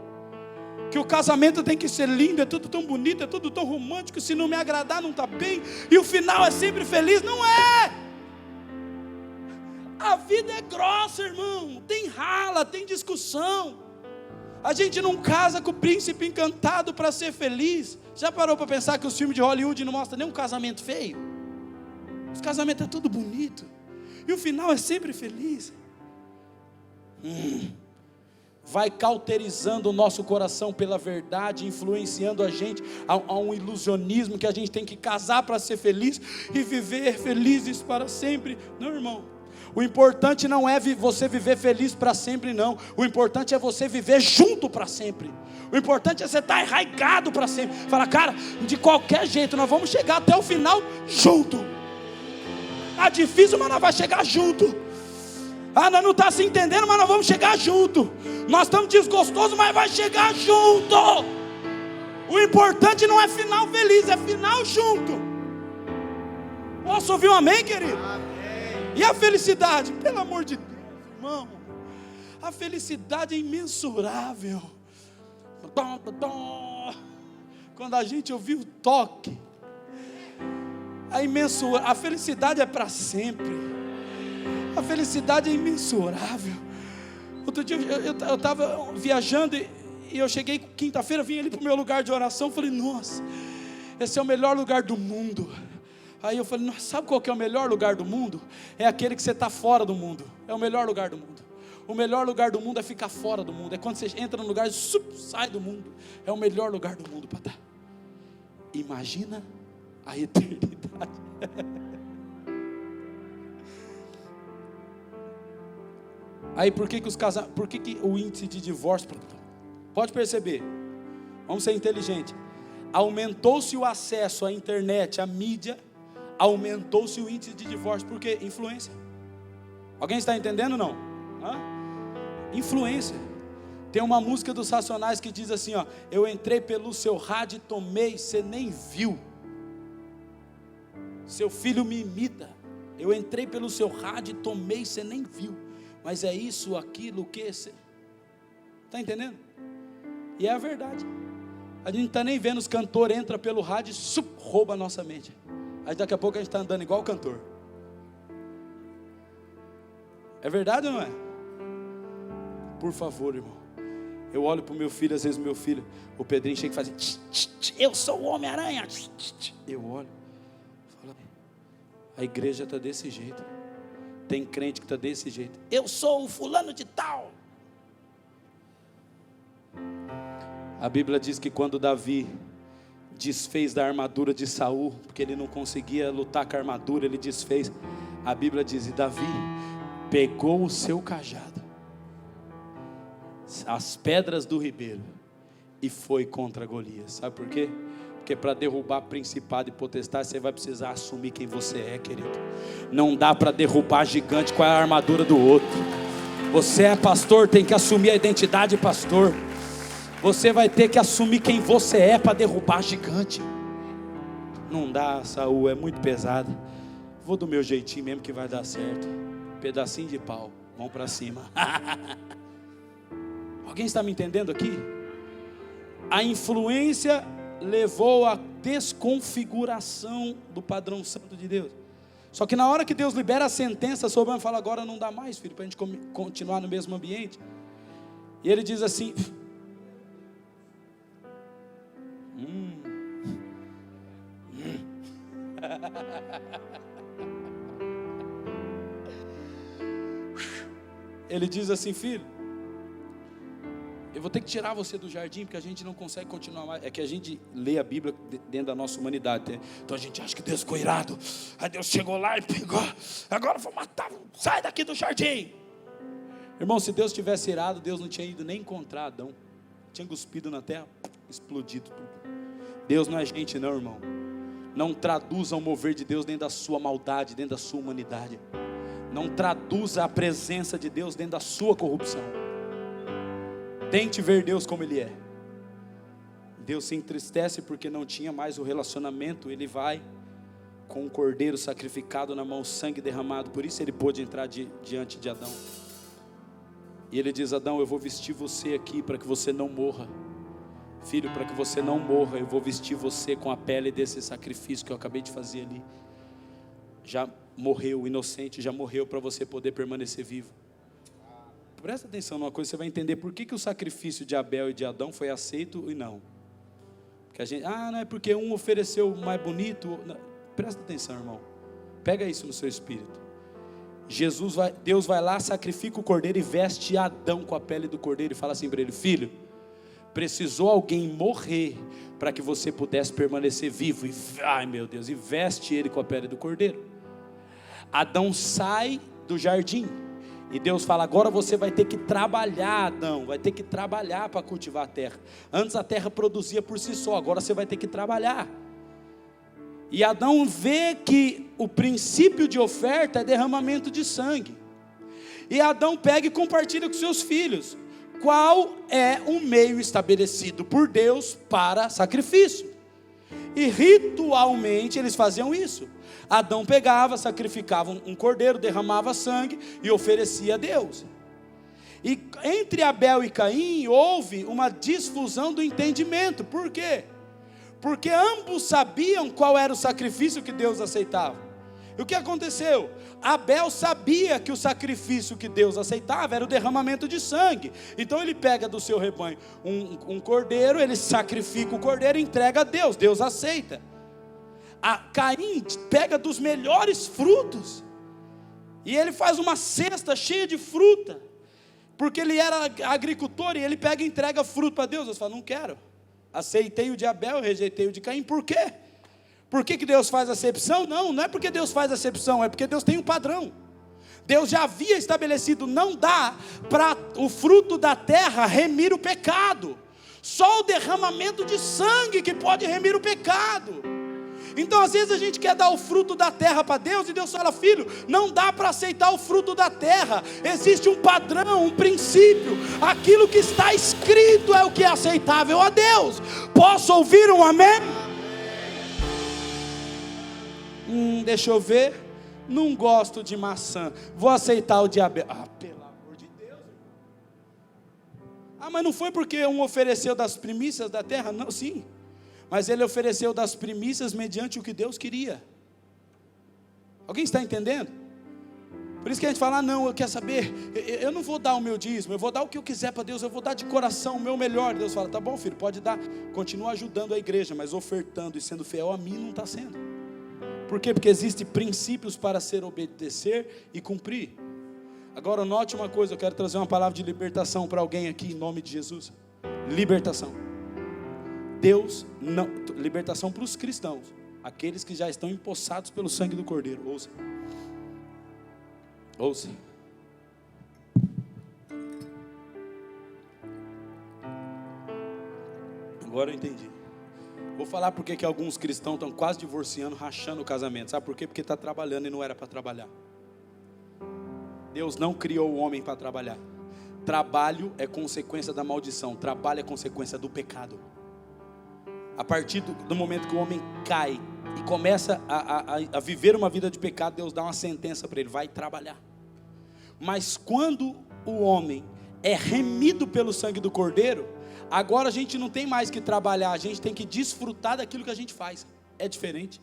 Que o casamento tem que ser lindo, é tudo tão bonito, é tudo tão romântico. Se não me agradar, não está bem. E o final é sempre feliz. Não é. A vida é grossa, irmão. Tem rala, tem discussão. A gente não casa com o príncipe encantado para ser feliz. Já parou para pensar que os filmes de Hollywood não mostram nem um casamento feio? Os casamentos é tudo bonito. E o final é sempre feliz. Vai cauterizando o nosso coração pela verdade, influenciando a gente a um ilusionismo que a gente tem que casar para ser feliz e viver felizes para sempre. Não, irmão. O importante não é você viver feliz para sempre, não. O importante é você viver junto para sempre. O importante é você estar arraigado para sempre. Fala, cara, de qualquer jeito nós vamos chegar até o final junto. Tá difícil, mas nós vamos chegar junto. Nós não estamos se entendendo, mas nós vamos chegar junto. Nós estamos desgostosos, mas vai chegar junto. O importante não é final feliz, é final junto. Posso ouvir um amém, querido? E a felicidade, pelo amor de Deus, irmão, a felicidade é imensurável. Quando a gente ouvir o toque, a felicidade é para sempre. A felicidade é imensurável. Outro dia eu estava viajando e eu cheguei quinta-feira, vim ali para o meu lugar de oração, falei, nossa, esse é o melhor lugar do mundo. Aí eu falei, nossa, sabe qual que é o melhor lugar do mundo? É aquele que você está fora do mundo. É o melhor lugar do mundo. O melhor lugar do mundo é ficar fora do mundo. É quando você entra no lugar e sai do mundo. É o melhor lugar do mundo para estar. Imagina a eternidade. Aí por que o índice de divórcio? Pode perceber. Vamos ser inteligentes. Aumentou-se o acesso à internet, à mídia. Aumentou-se o índice de divórcio. Por quê? Influência. Alguém está entendendo ou não? Influência. Tem uma música dos Racionais que diz assim, ó: eu entrei pelo seu rádio e tomei, você nem viu. Seu filho me imita. Eu entrei pelo seu rádio e tomei, você nem viu. Mas é isso, aquilo, o que? Está entendendo? E é a verdade. A gente não está nem vendo os cantores, entra pelo rádio e rouba a nossa mente. Aí daqui a pouco a gente está andando igual o cantor. É verdade ou não é? Por favor, irmão. Eu olho para o meu filho, às vezes meu filho, o Pedrinho chega e faz assim, eu sou o Homem-Aranha. Eu olho, falo, a igreja está desse jeito. Tem crente que está desse jeito. Eu sou o fulano de tal. A Bíblia diz que quando Davi desfez da armadura de Saul, porque ele não conseguia lutar com a armadura, ele desfez. A Bíblia diz, e Davi pegou o seu cajado, as pedras do ribeiro, e foi contra Golias. Sabe por quê? Porque para derrubar principado e potestade, você vai precisar assumir quem você é, querido. Não dá para derrubar gigante com a armadura do outro. Você é pastor, tem que assumir a identidade de pastor. Você vai ter que assumir quem você é para derrubar gigante. Não dá, Saul, é muito pesado. Vou do meu jeitinho mesmo que vai dar certo. Pedacinho de pau, vamos para cima. Alguém está me entendendo aqui? A influência levou à desconfiguração do padrão santo de Deus. Só que na hora que Deus libera a sentença sobre ele, fala, agora não dá mais, filho, para a gente continuar no mesmo ambiente. E ele diz assim, ele diz assim, filho, eu vou ter que tirar você do jardim, porque a gente não consegue continuar mais. É que a gente lê a Bíblia dentro da nossa humanidade, né? Então a gente acha que Deus ficou irado. Aí Deus chegou lá e pegou, agora eu vou matar, sai daqui do jardim. Irmão, se Deus tivesse irado, Deus não tinha ido nem encontrar Adão. Tinha cuspido na terra, explodido tudo. Deus não é gente não, irmão. Não traduza o mover de Deus dentro da sua maldade, dentro da sua humanidade. Não traduza a presença de Deus dentro da sua corrupção. Tente ver Deus como Ele é. Deus se entristece porque não tinha mais o relacionamento. Ele vai com o cordeiro sacrificado na mão, sangue derramado. Por isso Ele pôde entrar diante de Adão. E Ele diz, Adão, eu vou vestir você aqui para que você não morra. Filho, para que você não morra, eu vou vestir você com a pele desse sacrifício que eu acabei de fazer ali. Já morreu, o inocente já morreu para você poder permanecer vivo. Presta atenção numa coisa, você vai entender por que o sacrifício de Abel e de Adão foi aceito e não. Porque a gente, não é porque um ofereceu mais bonito. Não. Presta atenção, irmão. Pega isso no seu espírito. Deus vai lá, sacrifica o cordeiro e veste Adão com a pele do cordeiro e fala assim para ele, filho, precisou alguém morrer para que você pudesse permanecer vivo. E, ai meu Deus, e veste ele com a pele do cordeiro. Adão sai do jardim. E Deus fala, agora você vai ter que trabalhar, Adão. Vai ter que trabalhar para cultivar a terra. Antes a terra produzia por si só, agora você vai ter que trabalhar. E Adão vê que o princípio de oferta é derramamento de sangue. E Adão pega e compartilha com seus filhos. Qual é o meio estabelecido por Deus para sacrifício? E ritualmente eles faziam isso. Adão pegava, sacrificava um cordeiro, derramava sangue e oferecia a Deus. E entre Abel e Caim houve uma disfusão do entendimento. Por quê? Porque ambos sabiam qual era o sacrifício que Deus aceitava. E o que aconteceu? Abel sabia que o sacrifício que Deus aceitava era o derramamento de sangue. Então ele pega do seu rebanho um cordeiro, ele sacrifica o cordeiro e entrega a Deus. Deus aceita. Caim pega dos melhores frutos e ele faz uma cesta cheia de fruta, porque ele era agricultor e ele pega e entrega fruto para Deus. Deus fala, não quero. Aceitei o de Abel, rejeitei o de Caim. Por quê? Por que Deus faz acepção? Não é porque Deus faz acepção, é porque Deus tem um padrão. Deus já havia estabelecido, não dá para o fruto da terra remir o pecado. Só o derramamento de sangue que pode remir o pecado. Então às vezes a gente quer dar o fruto da terra para Deus, e Deus fala: filho, não dá para aceitar o fruto da terra, existe um padrão, um princípio, aquilo que está escrito é o que é aceitável a Deus. Posso ouvir um amém? Deixa eu ver, não gosto de maçã, vou aceitar o de abelha. Pelo amor de Deus. Mas não foi porque um ofereceu das primícias da terra? Não, sim, mas ele ofereceu das primícias mediante o que Deus queria. Alguém está entendendo? Por isso que a gente fala: não, eu quero saber, eu não vou dar o meu dízimo, eu vou dar o que eu quiser para Deus, eu vou dar de coração o meu melhor. Deus fala: tá bom, filho, pode dar, continua ajudando a igreja, mas ofertando e sendo fiel a mim não está sendo. Por quê? Porque existem princípios para ser obedecer e cumprir. Agora note uma coisa, eu quero trazer uma palavra de libertação para alguém aqui, em nome de Jesus. Libertação. Deus não, libertação para os cristãos, aqueles que já estão empossados pelo sangue do Cordeiro. Ouça. Ouça. Agora eu entendi. Vou falar porque que alguns cristãos estão quase divorciando, rachando o casamento. Sabe por quê? Porque está trabalhando e não era para trabalhar. Deus não criou o homem para trabalhar. Trabalho é consequência da maldição. Trabalho é consequência do pecado. A partir do momento que o homem cai e começa a viver uma vida de pecado, Deus dá uma sentença para ele: vai trabalhar. Mas quando o homem é remido pelo sangue do Cordeiro, agora a gente não tem mais que trabalhar, a gente tem que desfrutar daquilo que a gente faz. É diferente.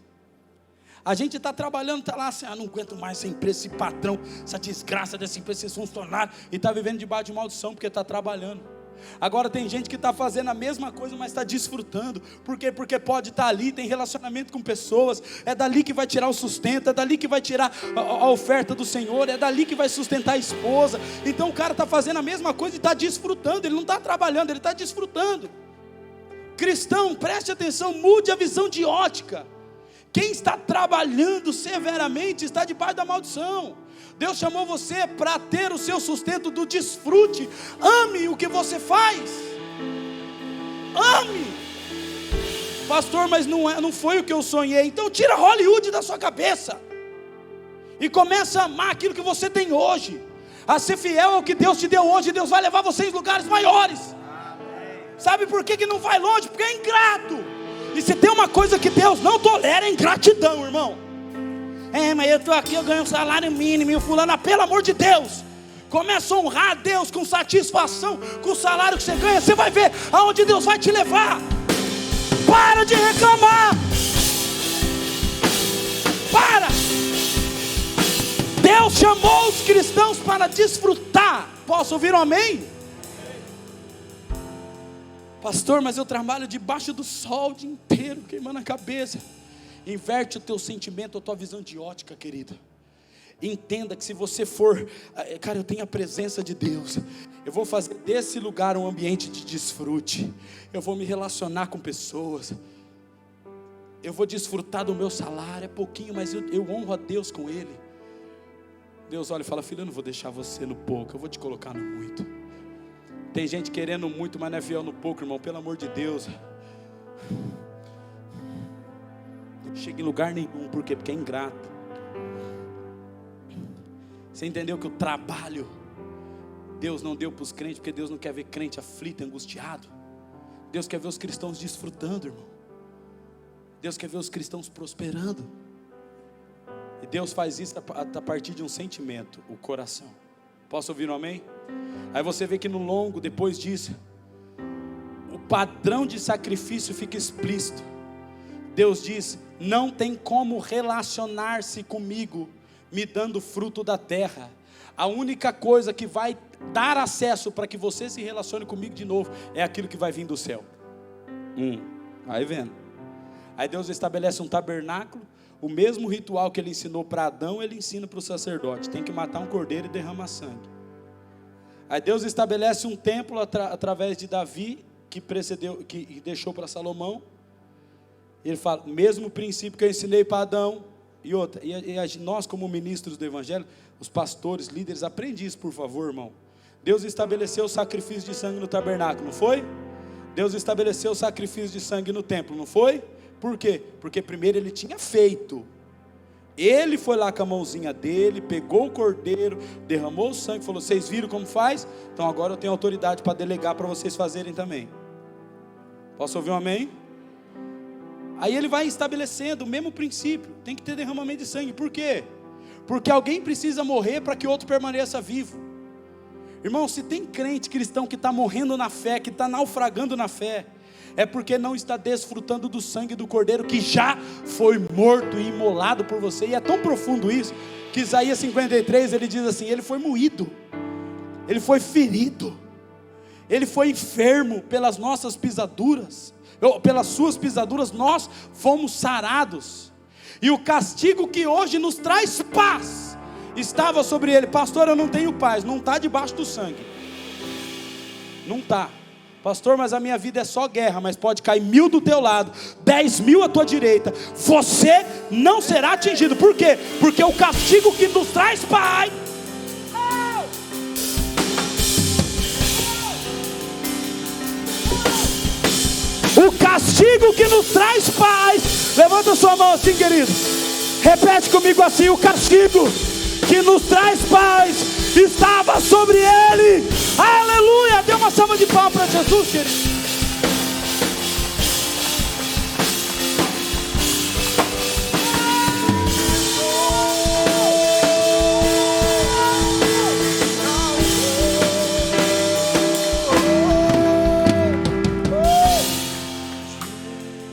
A gente está trabalhando, está lá assim: não aguento mais essa empresa, esse patrão, essa desgraça dessa empresa, esse funcionário, e está vivendo debaixo de maldição porque está trabalhando. Agora tem gente que está fazendo a mesma coisa, mas está desfrutando. Por quê? Porque pode estar ali, tem relacionamento com pessoas, é dali que vai tirar o sustento, é dali que vai tirar a oferta do Senhor, é dali que vai sustentar a esposa. Então o cara está fazendo a mesma coisa e está desfrutando, ele não está trabalhando, ele está desfrutando. Cristão, preste atenção, mude a visão de ótica. Quem está trabalhando severamente está debaixo da maldição. Deus chamou você para ter o seu sustento do desfrute. Ame o que você faz. Ame. Pastor, mas não foi o que eu sonhei. Então tira Hollywood da sua cabeça e começa a amar aquilo que você tem hoje, a ser fiel ao que Deus te deu hoje. Deus vai levar você em lugares maiores. Sabe por que não vai longe? Porque é ingrato. E se tem uma coisa que Deus não tolera, é ingratidão, irmão. Mas eu estou aqui, eu ganho um salário mínimo, e o fulano, pelo amor de Deus, começa a honrar a Deus com satisfação, com o salário que você ganha, você vai ver aonde Deus vai te levar. Para de reclamar. Para. Deus chamou os cristãos para desfrutar. Posso ouvir um amém? Pastor, mas eu trabalho debaixo do sol o dia inteiro, queimando a cabeça. Inverte o teu sentimento, a tua visão de ótica, querido. Entenda que se você for, cara, eu tenho a presença de Deus, eu vou fazer desse lugar um ambiente de desfrute. Eu vou me relacionar com pessoas, eu vou desfrutar do meu salário. É pouquinho, mas eu honro a Deus com ele. Deus olha e fala: filho, eu não vou deixar você no pouco, eu vou te colocar no muito. Tem gente querendo muito, mas não é fiel no pouco, irmão. Pelo amor de Deus, não chega em lugar nenhum. Por quê? Porque é ingrato. Você entendeu que o trabalho Deus não deu para os crentes, porque Deus não quer ver crente aflito, angustiado. Deus quer ver os cristãos desfrutando, irmão. Deus quer ver os cristãos prosperando. E Deus faz isso a partir de um sentimento, o coração. Posso ouvir um amém? Aí você vê que no longo, depois disso, o padrão de sacrifício fica explícito. Deus diz: não tem como relacionar-se comigo me dando fruto da terra. A única coisa que vai dar acesso para que você se relacione comigo de novo é aquilo que vai vir do céu. Aí vendo. Aí Deus estabelece um tabernáculo. O mesmo ritual que ele ensinou para Adão, ele ensina para o sacerdote. Tem que matar um cordeiro e derramar sangue. Aí Deus estabelece um templo através de Davi, que deixou para Salomão. Ele fala: mesmo princípio que eu ensinei para Adão. E outra, nós como ministros do evangelho, os pastores, líderes, aprende isso, por favor, irmão. Deus estabeleceu o sacrifício de sangue no tabernáculo, não foi? Deus estabeleceu o sacrifício de sangue no templo, não foi? Por quê? Porque primeiro ele tinha feito. Ele foi lá com a mãozinha dele, pegou o cordeiro, derramou o sangue, falou: vocês viram como faz? Então agora eu tenho autoridade para delegar para vocês fazerem também. Posso ouvir um amém? Aí ele vai estabelecendo o mesmo princípio. Tem que ter derramamento de sangue. Por quê? Porque alguém precisa morrer para que outro permaneça vivo. Irmão, se tem crente cristão que está morrendo na fé, que está naufragando na fé, é porque não está desfrutando do sangue do cordeiro que já foi morto e imolado por você. E é tão profundo isso, que Isaías 53, ele diz assim: ele foi moído, ele foi ferido, ele foi enfermo pelas nossas pisaduras, pelas suas pisaduras nós fomos sarados, e o castigo que hoje nos traz paz estava sobre ele. Pastor, eu não tenho paz. Não está debaixo do sangue, não está. Pastor, mas a minha vida é só guerra. Mas pode cair 1000 do teu lado, 10.000 à tua direita, você não será atingido. Por quê? Porque o castigo que nos traz paz, o castigo que nos traz paz, levanta sua mão assim, querido, repete comigo assim: o castigo que nos traz paz estava sobre ele. Aleluia! Dê uma salva de palmas para Jesus, querido.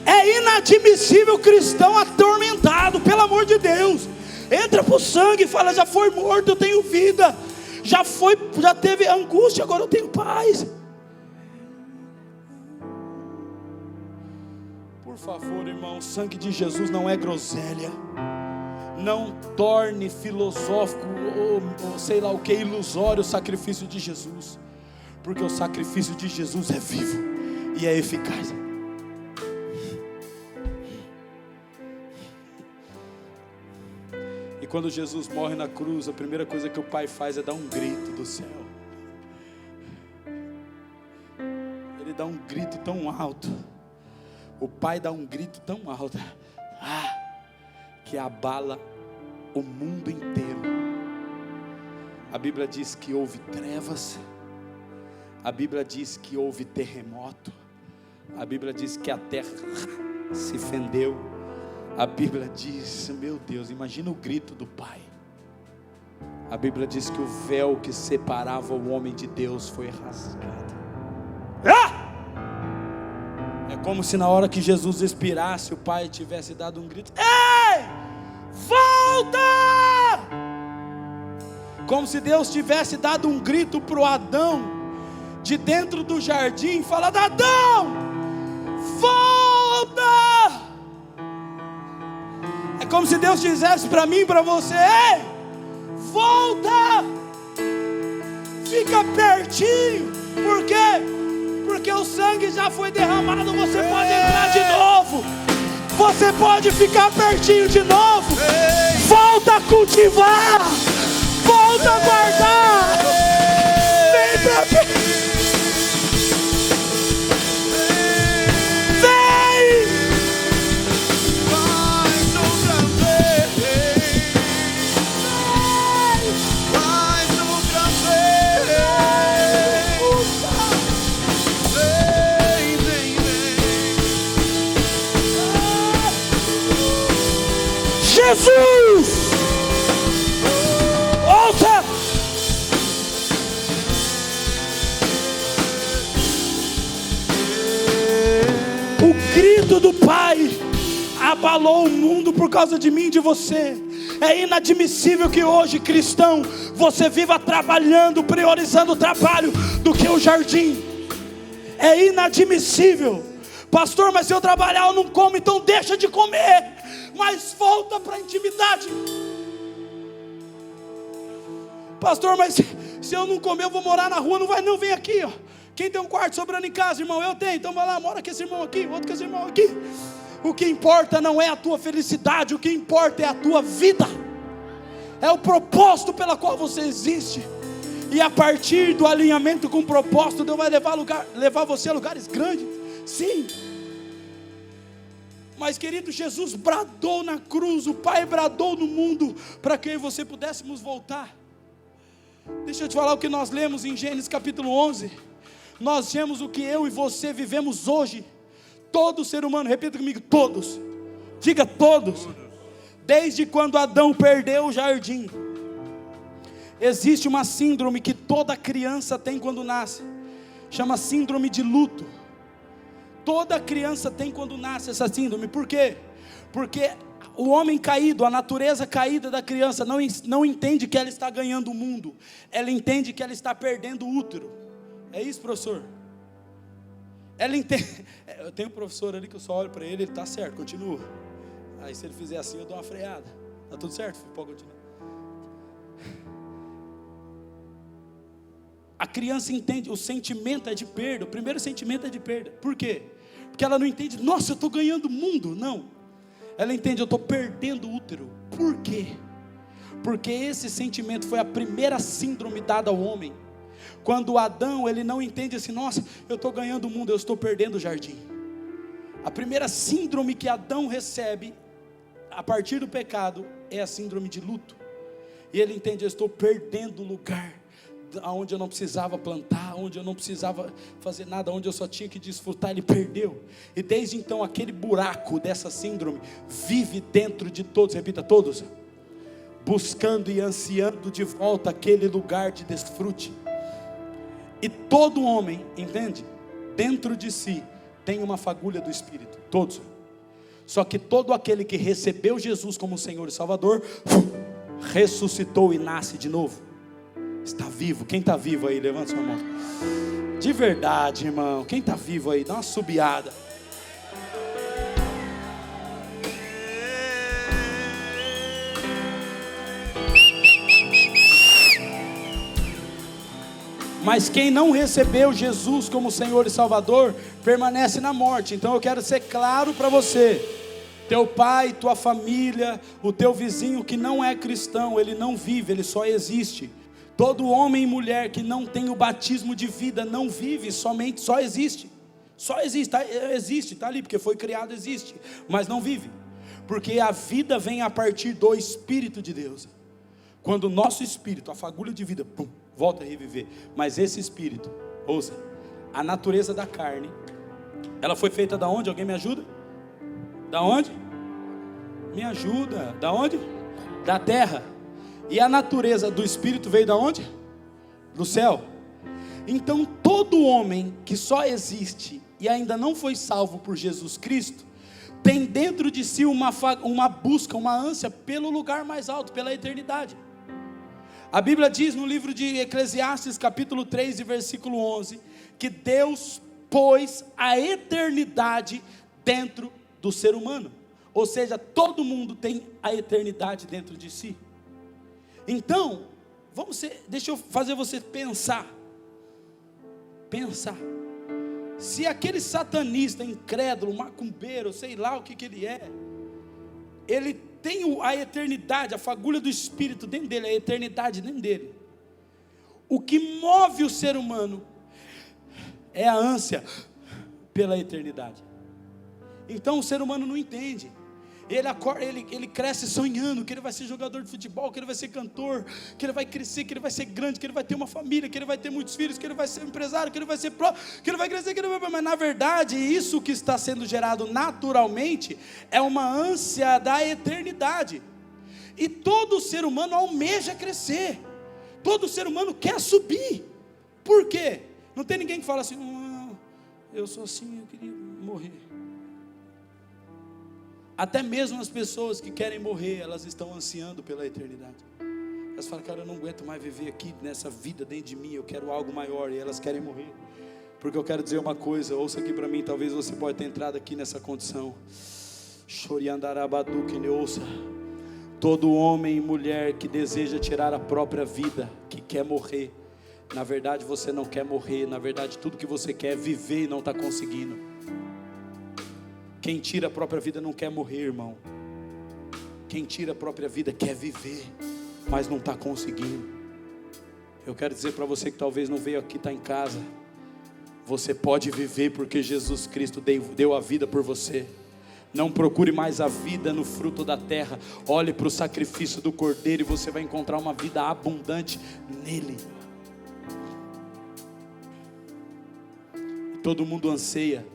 É inadmissível o cristão atormentado, pelo amor de Deus. Entra para o sangue e fala: já foi morto, eu tenho vida. Já teve angústia, agora eu tenho paz. Por favor, irmão, o sangue de Jesus não é groselha. Não torne filosófico ou sei lá o que, ilusório o sacrifício de Jesus. Porque o sacrifício de Jesus é vivo e é eficaz. E quando Jesus morre na cruz, a primeira coisa que o Pai faz é dar um grito do céu. Ele dá um grito tão alto. O Pai dá um grito tão alto, que abala o mundo inteiro. A Bíblia diz que houve trevas. A Bíblia diz que houve terremoto. A Bíblia diz que a terra se fendeu. A Bíblia diz, meu Deus, imagina o grito do Pai. A Bíblia diz que o véu que separava o homem de Deus foi rasgado. É como se na hora que Jesus expirasse, o Pai tivesse dado um grito: ei, volta! Como se Deus tivesse dado um grito para o Adão, de dentro do jardim, falando: Adão, volta! É como se Deus dissesse para mim e para você: ei, volta, fica pertinho. Por quê? Porque o sangue já foi derramado. Você pode entrar de novo, você pode ficar pertinho de novo. Volta a cultivar, volta a guardar. Vem pra mim. Jesus, ouça! O grito do Pai abalou o mundo por causa de mim e de você. É inadmissível que hoje, cristão, você viva trabalhando, priorizando o trabalho do que o jardim. É inadmissível. Pastor, mas se eu trabalhar eu não como, então deixa de comer. Mas volta para a intimidade. Pastor, mas se eu não comer eu vou morar na rua. Não vai não, vem aqui, ó. Quem tem um quarto sobrando em casa, irmão? Eu tenho, então vai lá, mora com esse irmão aqui, outro com esse irmão aqui. O que importa não é a tua felicidade, o que importa é a tua vida. É o propósito pela qual você existe. E a partir do alinhamento com o propósito, Deus vai levar você a lugares grandes. Sim. Mas querido, Jesus bradou na cruz, o Pai bradou no mundo, para que eu e você pudéssemos voltar. Deixa eu te falar o que nós lemos em Gênesis capítulo 11, nós vemos o que eu e você vivemos hoje, todo ser humano, repita comigo, todos, diga todos, desde quando Adão perdeu o jardim, existe uma síndrome que toda criança tem quando nasce, chama síndrome de luto. Toda criança tem quando nasce essa síndrome. Por quê? Porque o homem caído, a natureza caída da criança não entende que ela está ganhando o mundo, ela entende que ela está perdendo o útero. É isso, professor? Ela entende. Eu tenho um professor ali que eu só olho para ele está certo, continua. Aí se ele fizer assim eu dou uma freada. Está tudo certo? Pode continuar. A criança entende, o sentimento é de perda, o primeiro sentimento é de perda. Por quê? Porque ela não entende, nossa, eu estou ganhando o mundo. Não, ela entende, eu estou perdendo o útero. Por quê? Porque esse sentimento foi a primeira síndrome dada ao homem. Quando Adão, ele não entende assim, nossa, eu estou ganhando o mundo, eu estou perdendo o jardim. A primeira síndrome que Adão recebe, a partir do pecado, é a síndrome de luto. E ele entende, eu estou perdendo o lugar onde eu não precisava plantar, onde eu não precisava fazer nada, onde eu só tinha que desfrutar. Ele perdeu, e desde então aquele buraco dessa síndrome vive dentro de todos, repita, todos, buscando e ansiando de volta aquele lugar de desfrute. E todo homem, entende? Dentro de si tem uma fagulha do Espírito, todos. Só que todo aquele que recebeu Jesus como Senhor e Salvador, ressuscitou e nasce de novo. Está vivo. Quem está vivo aí? Levanta sua mão. De verdade, irmão. Quem está vivo aí? Dá uma subiada. Mas quem não recebeu Jesus como Senhor e Salvador, permanece na morte. Então eu quero ser claro para você. Teu pai, tua família, o teu vizinho que não é cristão, ele não vive, ele só existe. Todo homem e mulher que não tem o batismo de vida não vive, somente só existe. Só existe, está ali, porque foi criado, existe, mas não vive. Porque a vida vem a partir do Espírito de Deus. Quando o nosso espírito, a fagulha de vida, pum, volta a reviver. Mas esse espírito, ouça, a natureza da carne, ela foi feita da onde? Alguém me ajuda? Da onde? Me ajuda. Da onde? Da terra. E a natureza do Espírito veio da onde? Do céu. Então todo homem que só existe e ainda não foi salvo por Jesus Cristo, tem dentro de si uma busca, uma ânsia pelo lugar mais alto, pela eternidade. A Bíblia diz no livro de Eclesiastes capítulo 3 e versículo 11, que Deus pôs a eternidade dentro do ser humano. Ou seja, todo mundo tem a eternidade dentro de si. Então, deixa eu fazer você pensar. Se aquele satanista, incrédulo, macumbeiro, sei lá o que ele é, ele tem a eternidade, a fagulha do Espírito dentro dele, a eternidade dentro dele. O que move o ser humano é a ânsia pela eternidade. Então o ser humano não entende. Ele cresce sonhando que ele vai ser jogador de futebol, que ele vai ser cantor, que ele vai crescer, que ele vai ser grande, que ele vai ter uma família, que ele vai ter muitos filhos, que ele vai ser empresário, que ele vai ser que ele vai crescer, mas na verdade isso que está sendo gerado naturalmente é uma ânsia da eternidade. E todo ser humano almeja crescer, todo ser humano quer subir. Por quê? Não tem ninguém que fala assim, eu sou assim, eu queria morrer. Até mesmo as pessoas que querem morrer, elas estão ansiando pela eternidade. Elas falam, cara, eu não aguento mais viver aqui nessa vida dentro de mim, eu quero algo maior. E elas querem morrer. Porque eu quero dizer uma coisa, ouça aqui para mim, talvez você pode ter entrado aqui nessa condição. Ouça. Todo homem e mulher que deseja tirar a própria vida, que quer morrer, na verdade você não quer morrer, na verdade tudo que você quer é viver e não está conseguindo. Quem tira a própria vida não quer morrer, irmão. Quem tira a própria vida quer viver, mas não está conseguindo. Eu quero dizer para você que talvez não veio aqui, está em casa. Você pode viver porque Jesus Cristo deu a vida por você. Não procure mais a vida no fruto da terra. Olhe para o sacrifício do Cordeiro e você vai encontrar uma vida abundante nele. Todo mundo anseia,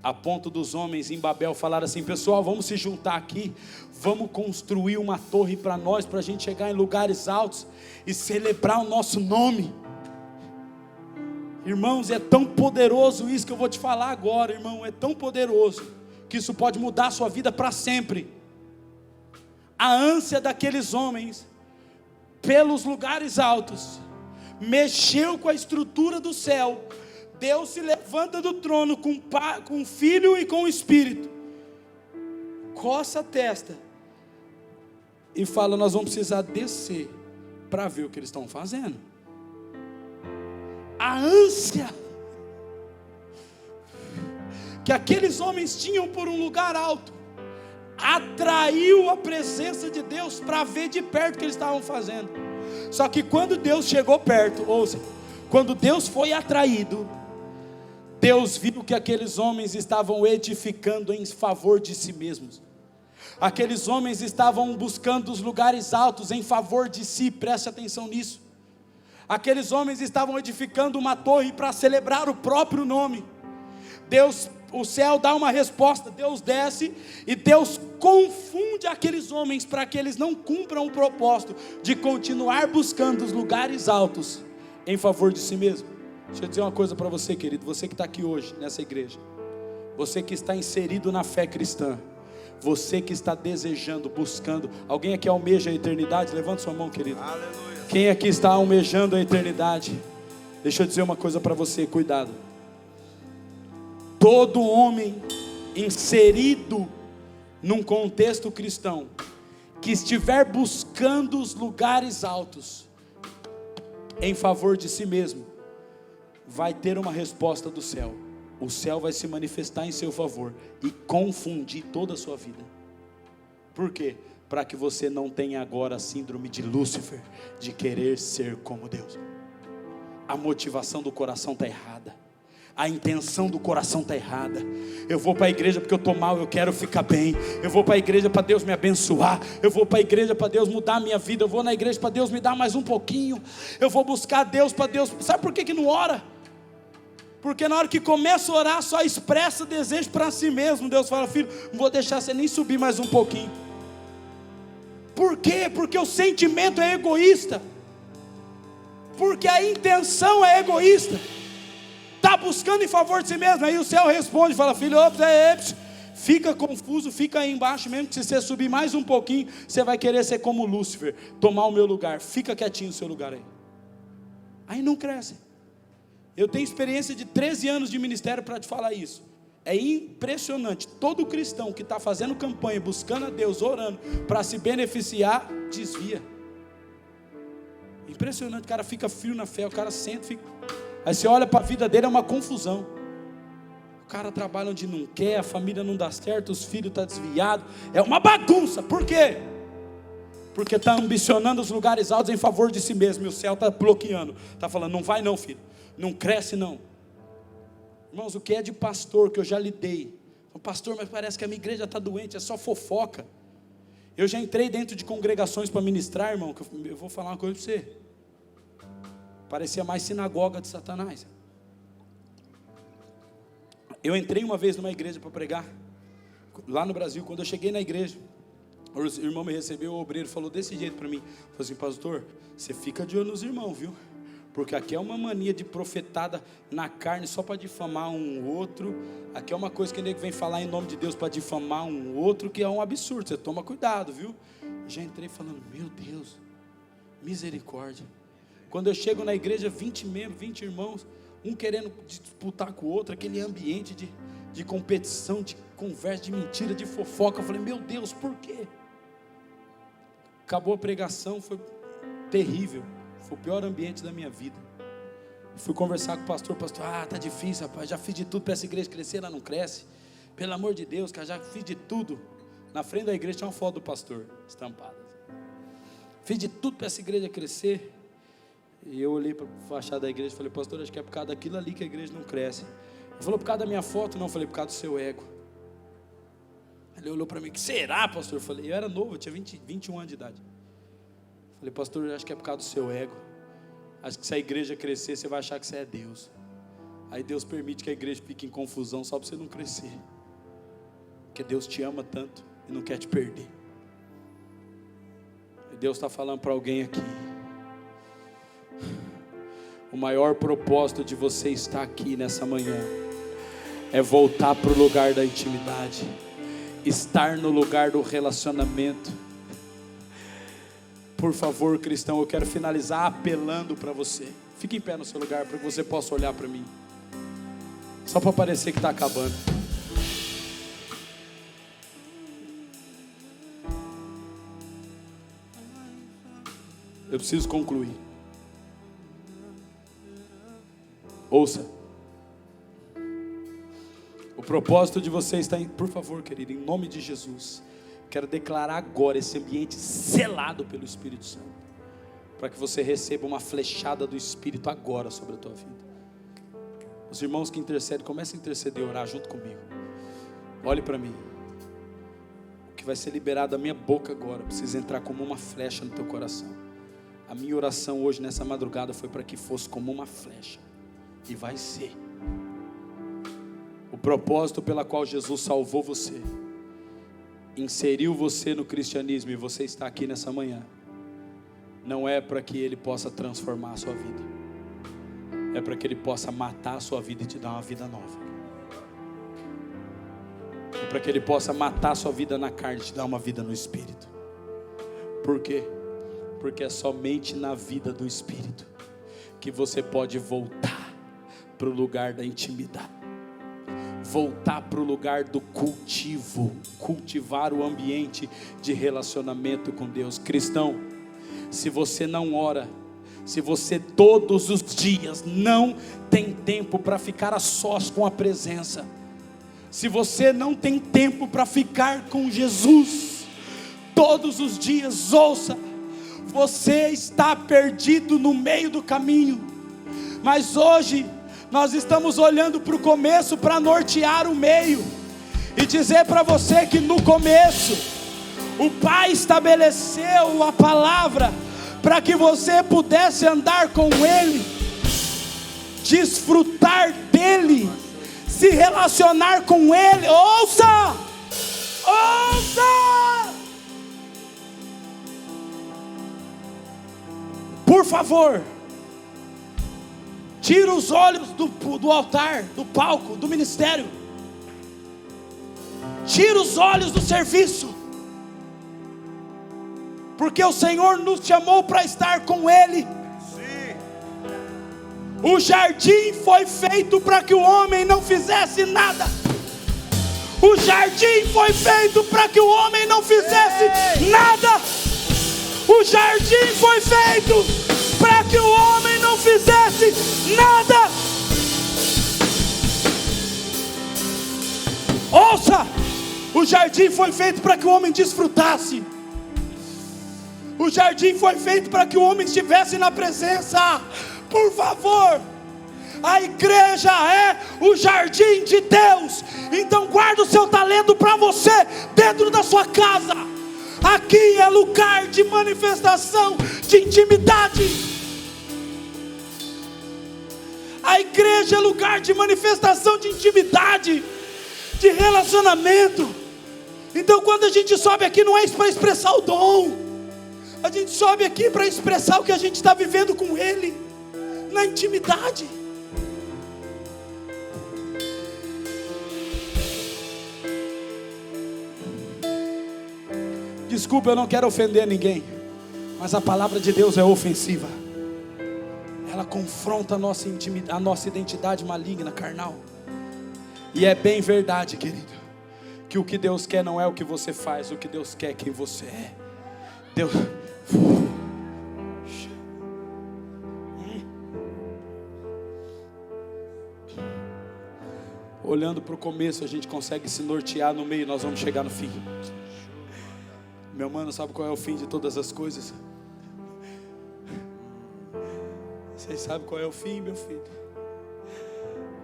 a ponto dos homens em Babel falar assim: pessoal, vamos se juntar aqui, vamos construir uma torre para nós, para a gente chegar em lugares altos e celebrar o nosso nome. Irmãos, é tão poderoso isso que eu vou te falar agora, irmão, é tão poderoso, que isso pode mudar a sua vida para sempre. A ânsia daqueles homens pelos lugares altos mexeu com a estrutura do céu. Deus se levanta do trono com o Filho e com o Espírito, coça a testa e fala: nós vamos precisar descer para ver o que eles estão fazendo. A ânsia que aqueles homens tinham por um lugar alto atraiu a presença de Deus para ver de perto o que eles estavam fazendo. Só que quando Deus chegou perto, ouça, quando Deus foi atraído, Deus viu que aqueles homens estavam edificando em favor de si mesmos. Aqueles homens estavam buscando os lugares altos em favor de si, preste atenção nisso. Aqueles homens estavam edificando uma torre para celebrar o próprio nome. Deus, o céu dá uma resposta, Deus desce e Deus confunde aqueles homens para que eles não cumpram o propósito de continuar buscando os lugares altos em favor de si mesmo. Deixa eu dizer uma coisa para você, querido, você que está aqui hoje nessa igreja, você que está inserido na fé cristã, você que está desejando, buscando, alguém aqui almeja a eternidade? Levanta sua mão, querido. Aleluia. Quem aqui está almejando a eternidade? Deixa eu dizer uma coisa para você, cuidado. Todo homem inserido num contexto cristão, que estiver buscando os lugares altos em favor de si mesmo, vai ter uma resposta do céu. O céu vai se manifestar em seu favor e confundir toda a sua vida. Por quê? Para que você não tenha agora a síndrome de Lúcifer, de querer ser como Deus. A motivação do coração está errada, a intenção do coração está errada. Eu vou para a igreja porque eu estou mal, eu quero ficar bem. Eu vou para a igreja para Deus me abençoar. Eu vou para a igreja para Deus mudar a minha vida. Eu vou na igreja para Deus me dar mais um pouquinho. Eu vou buscar Deus para Deus. Sabe por que não ora? Porque na hora que começa a orar, só expressa desejo para si mesmo. Deus fala: filho, não vou deixar você nem subir mais um pouquinho. Por quê? Porque o sentimento é egoísta. Porque a intenção é egoísta. Está buscando em favor de si mesmo. Aí o céu responde, fala: filho, fica confuso, fica aí embaixo mesmo, que se você subir mais um pouquinho, você vai querer ser como Lúcifer, tomar o meu lugar. Fica quietinho no seu lugar aí. Aí não cresce. Eu tenho experiência de 13 anos de ministério para te falar isso. É impressionante. Todo cristão que está fazendo campanha, buscando a Deus, orando para se beneficiar, desvia. Impressionante. O cara fica frio na fé, o cara senta, fica... Aí você olha para a vida dele, é uma confusão. O cara trabalha onde não quer, a família não dá certo, os filhos estão desviados. É uma bagunça. Por quê? Porque está ambicionando os lugares altos em favor de si mesmo. E o céu está bloqueando. Está falando: não vai não, filho. Não cresce não. Irmãos, o que é de pastor que eu já lidei? Pastor, mas parece que a minha igreja está doente, é só fofoca. Eu já entrei dentro de congregações para ministrar, irmão, que eu vou falar uma coisa para você. Parecia mais sinagoga de Satanás. Eu entrei uma vez numa igreja para pregar, lá no Brasil. Quando eu cheguei na igreja, o irmão me recebeu, o obreiro falou desse jeito para mim. Falou assim: pastor, você fica de olho nos irmãos, viu? Porque aqui é uma mania de profetada na carne só para difamar um outro. Aqui é uma coisa que ele vem falar em nome de Deus para difamar um outro, que é um absurdo. Você toma cuidado, viu? Já entrei falando: meu Deus, misericórdia. Quando eu chego na igreja, 20 membros, 20 irmãos, um querendo disputar com o outro, aquele ambiente de competição, de conversa, de mentira, de fofoca. Eu falei: meu Deus, por quê? Acabou a pregação, foi terrível. Foi o pior ambiente da minha vida. Fui conversar com o pastor. Pastor, tá difícil, rapaz. Já fiz de tudo para essa igreja crescer, ela não cresce. Pelo amor de Deus, cara, já fiz de tudo. Na frente da igreja tinha uma foto do pastor estampada. Fiz de tudo para essa igreja crescer. E eu olhei para a fachada da igreja e falei: pastor, acho que é por causa daquilo ali que a igreja não cresce. Ele falou: por causa da minha foto? Não, eu falei: por causa do seu ego. Ele olhou para mim, que será, pastor? Eu falei, eu era novo, eu tinha 21 anos de idade. Eu falei, pastor, eu acho que é por causa do seu ego. Acho que se a igreja crescer, você vai achar que você é Deus. Aí Deus permite que a igreja fique em confusão só para você não crescer. Porque Deus te ama tanto e não quer te perder. E Deus está falando para alguém aqui. O maior propósito de você estar aqui nessa manhã é voltar para o lugar da intimidade. Estar no lugar do relacionamento. Por favor, cristão, eu quero finalizar apelando para você. Fique em pé no seu lugar para que você possa olhar para mim. Só para parecer que está acabando. Eu preciso concluir. Ouça. O propósito de você está em... Por favor, querido, em nome de Jesus, quero declarar agora esse ambiente selado pelo Espírito Santo, para que você receba uma flechada do Espírito agora sobre a tua vida. Os irmãos que intercedem, comecem a interceder e orar junto comigo. Olhe para mim. O que vai ser liberado da minha boca agora precisa entrar como uma flecha no teu coração. A minha oração hoje nessa madrugada foi para que fosse como uma flecha. E vai ser. O propósito pela qual Jesus salvou você, inseriu você no cristianismo e você está aqui nessa manhã, não é para que Ele possa transformar a sua vida, é para que Ele possa matar a sua vida e te dar uma vida nova. É para que Ele possa matar a sua vida na carne e te dar uma vida no Espírito. Por quê? Porque é somente na vida do Espírito que você pode voltar para o lugar da intimidade, voltar para o lugar do cultivo, cultivar o ambiente de relacionamento com Deus. Cristão, se você não ora, se você todos os dias não tem tempo para ficar a sós com a presença, se você não tem tempo para ficar com Jesus todos os dias, ouça, você está perdido no meio do caminho. Mas hoje nós estamos olhando para o começo para nortear o meio e dizer para você que no começo o Pai estabeleceu a palavra para que você pudesse andar com Ele, desfrutar dEle, se relacionar com Ele. Ouça! Ouça! Por favor, tira os olhos do altar, do palco, do ministério. Tira os olhos do serviço. Porque o Senhor nos chamou para estar com Ele. Sim. O jardim foi feito para que o homem não fizesse nada. O jardim foi feito para que o homem não fizesse nada. O jardim foi feito para que o homem não fizesse nada. Ouça, o jardim foi feito para que o homem desfrutasse. O jardim foi feito para que o homem estivesse na presença. Por favor, a igreja é o jardim de Deus. Então guarda o seu talento para você dentro da sua casa. Aqui é lugar de manifestação de intimidade. A igreja é lugar de manifestação de intimidade, de relacionamento. Então quando a gente sobe aqui não é para expressar o dom. A gente sobe aqui para expressar o que a gente está vivendo com Ele, na intimidade. Desculpa, eu não quero ofender ninguém, mas a palavra de Deus é ofensiva. Ela confronta a nossa intimidade, a nossa identidade maligna, carnal. E é bem verdade, querido, que o que Deus quer não é o que você faz, o que Deus quer é quem você é. Deus... Olhando para o começo, a gente consegue se nortear no meio, nós vamos chegar no fim. Meu mano, sabe qual é o fim de todas as coisas? Vocês sabem qual é o fim, meu filho?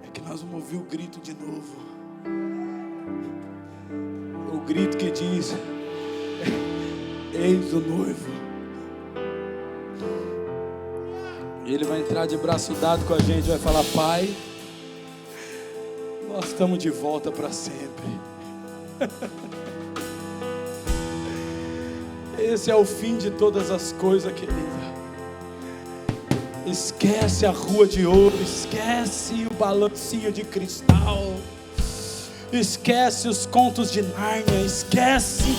É que nós vamos ouvir o grito de novo. O grito que diz: eis o noivo. E Ele vai entrar de braço dado com a gente, vai falar: Pai, nós estamos de volta para sempre. Esse é o fim de todas as coisas, querida. Esquece a rua de ouro, esquece o balancinho de cristal, esquece os contos de Nárnia, esquece.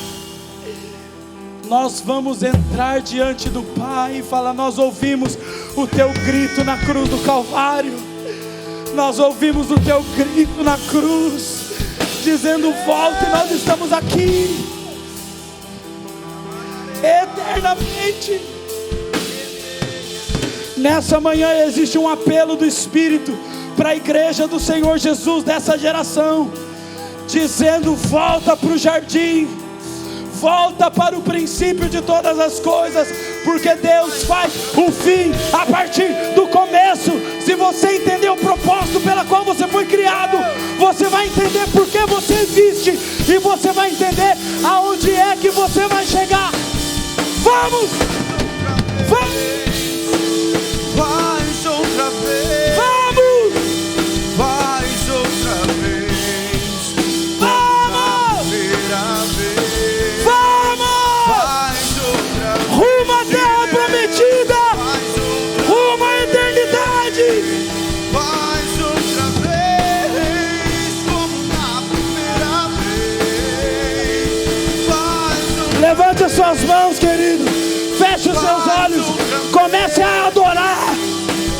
Nós vamos entrar diante do Pai e falar: nós ouvimos o teu grito na cruz do Calvário, nós ouvimos o teu grito na cruz, dizendo: volta, e nós estamos aqui eternamente. Nessa manhã existe um apelo do Espírito para a igreja do Senhor Jesus dessa geração, dizendo: volta para o jardim, volta para o princípio de todas as coisas, porque Deus faz o fim a partir do começo. Se você entender o propósito pela qual você foi criado, você vai entender por que você existe, e você vai entender aonde é que você vai chegar. Vamos! Vamos! Faz outra vez, Vamos! faz outra vez, Vamos! primeira vez, Vamos! faz outra vez, Rumo à terra prometida, faz outra, rumo à eternidade. faz outra vez, como na primeira vez, faz outra, Levante as suas mãos, querido. Feche os seus olhos. Comece a adorar.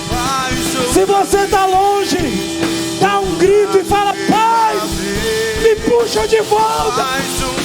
faz outra Se você está longe, dá um grito e fala: Pai, me puxa de volta. faz outra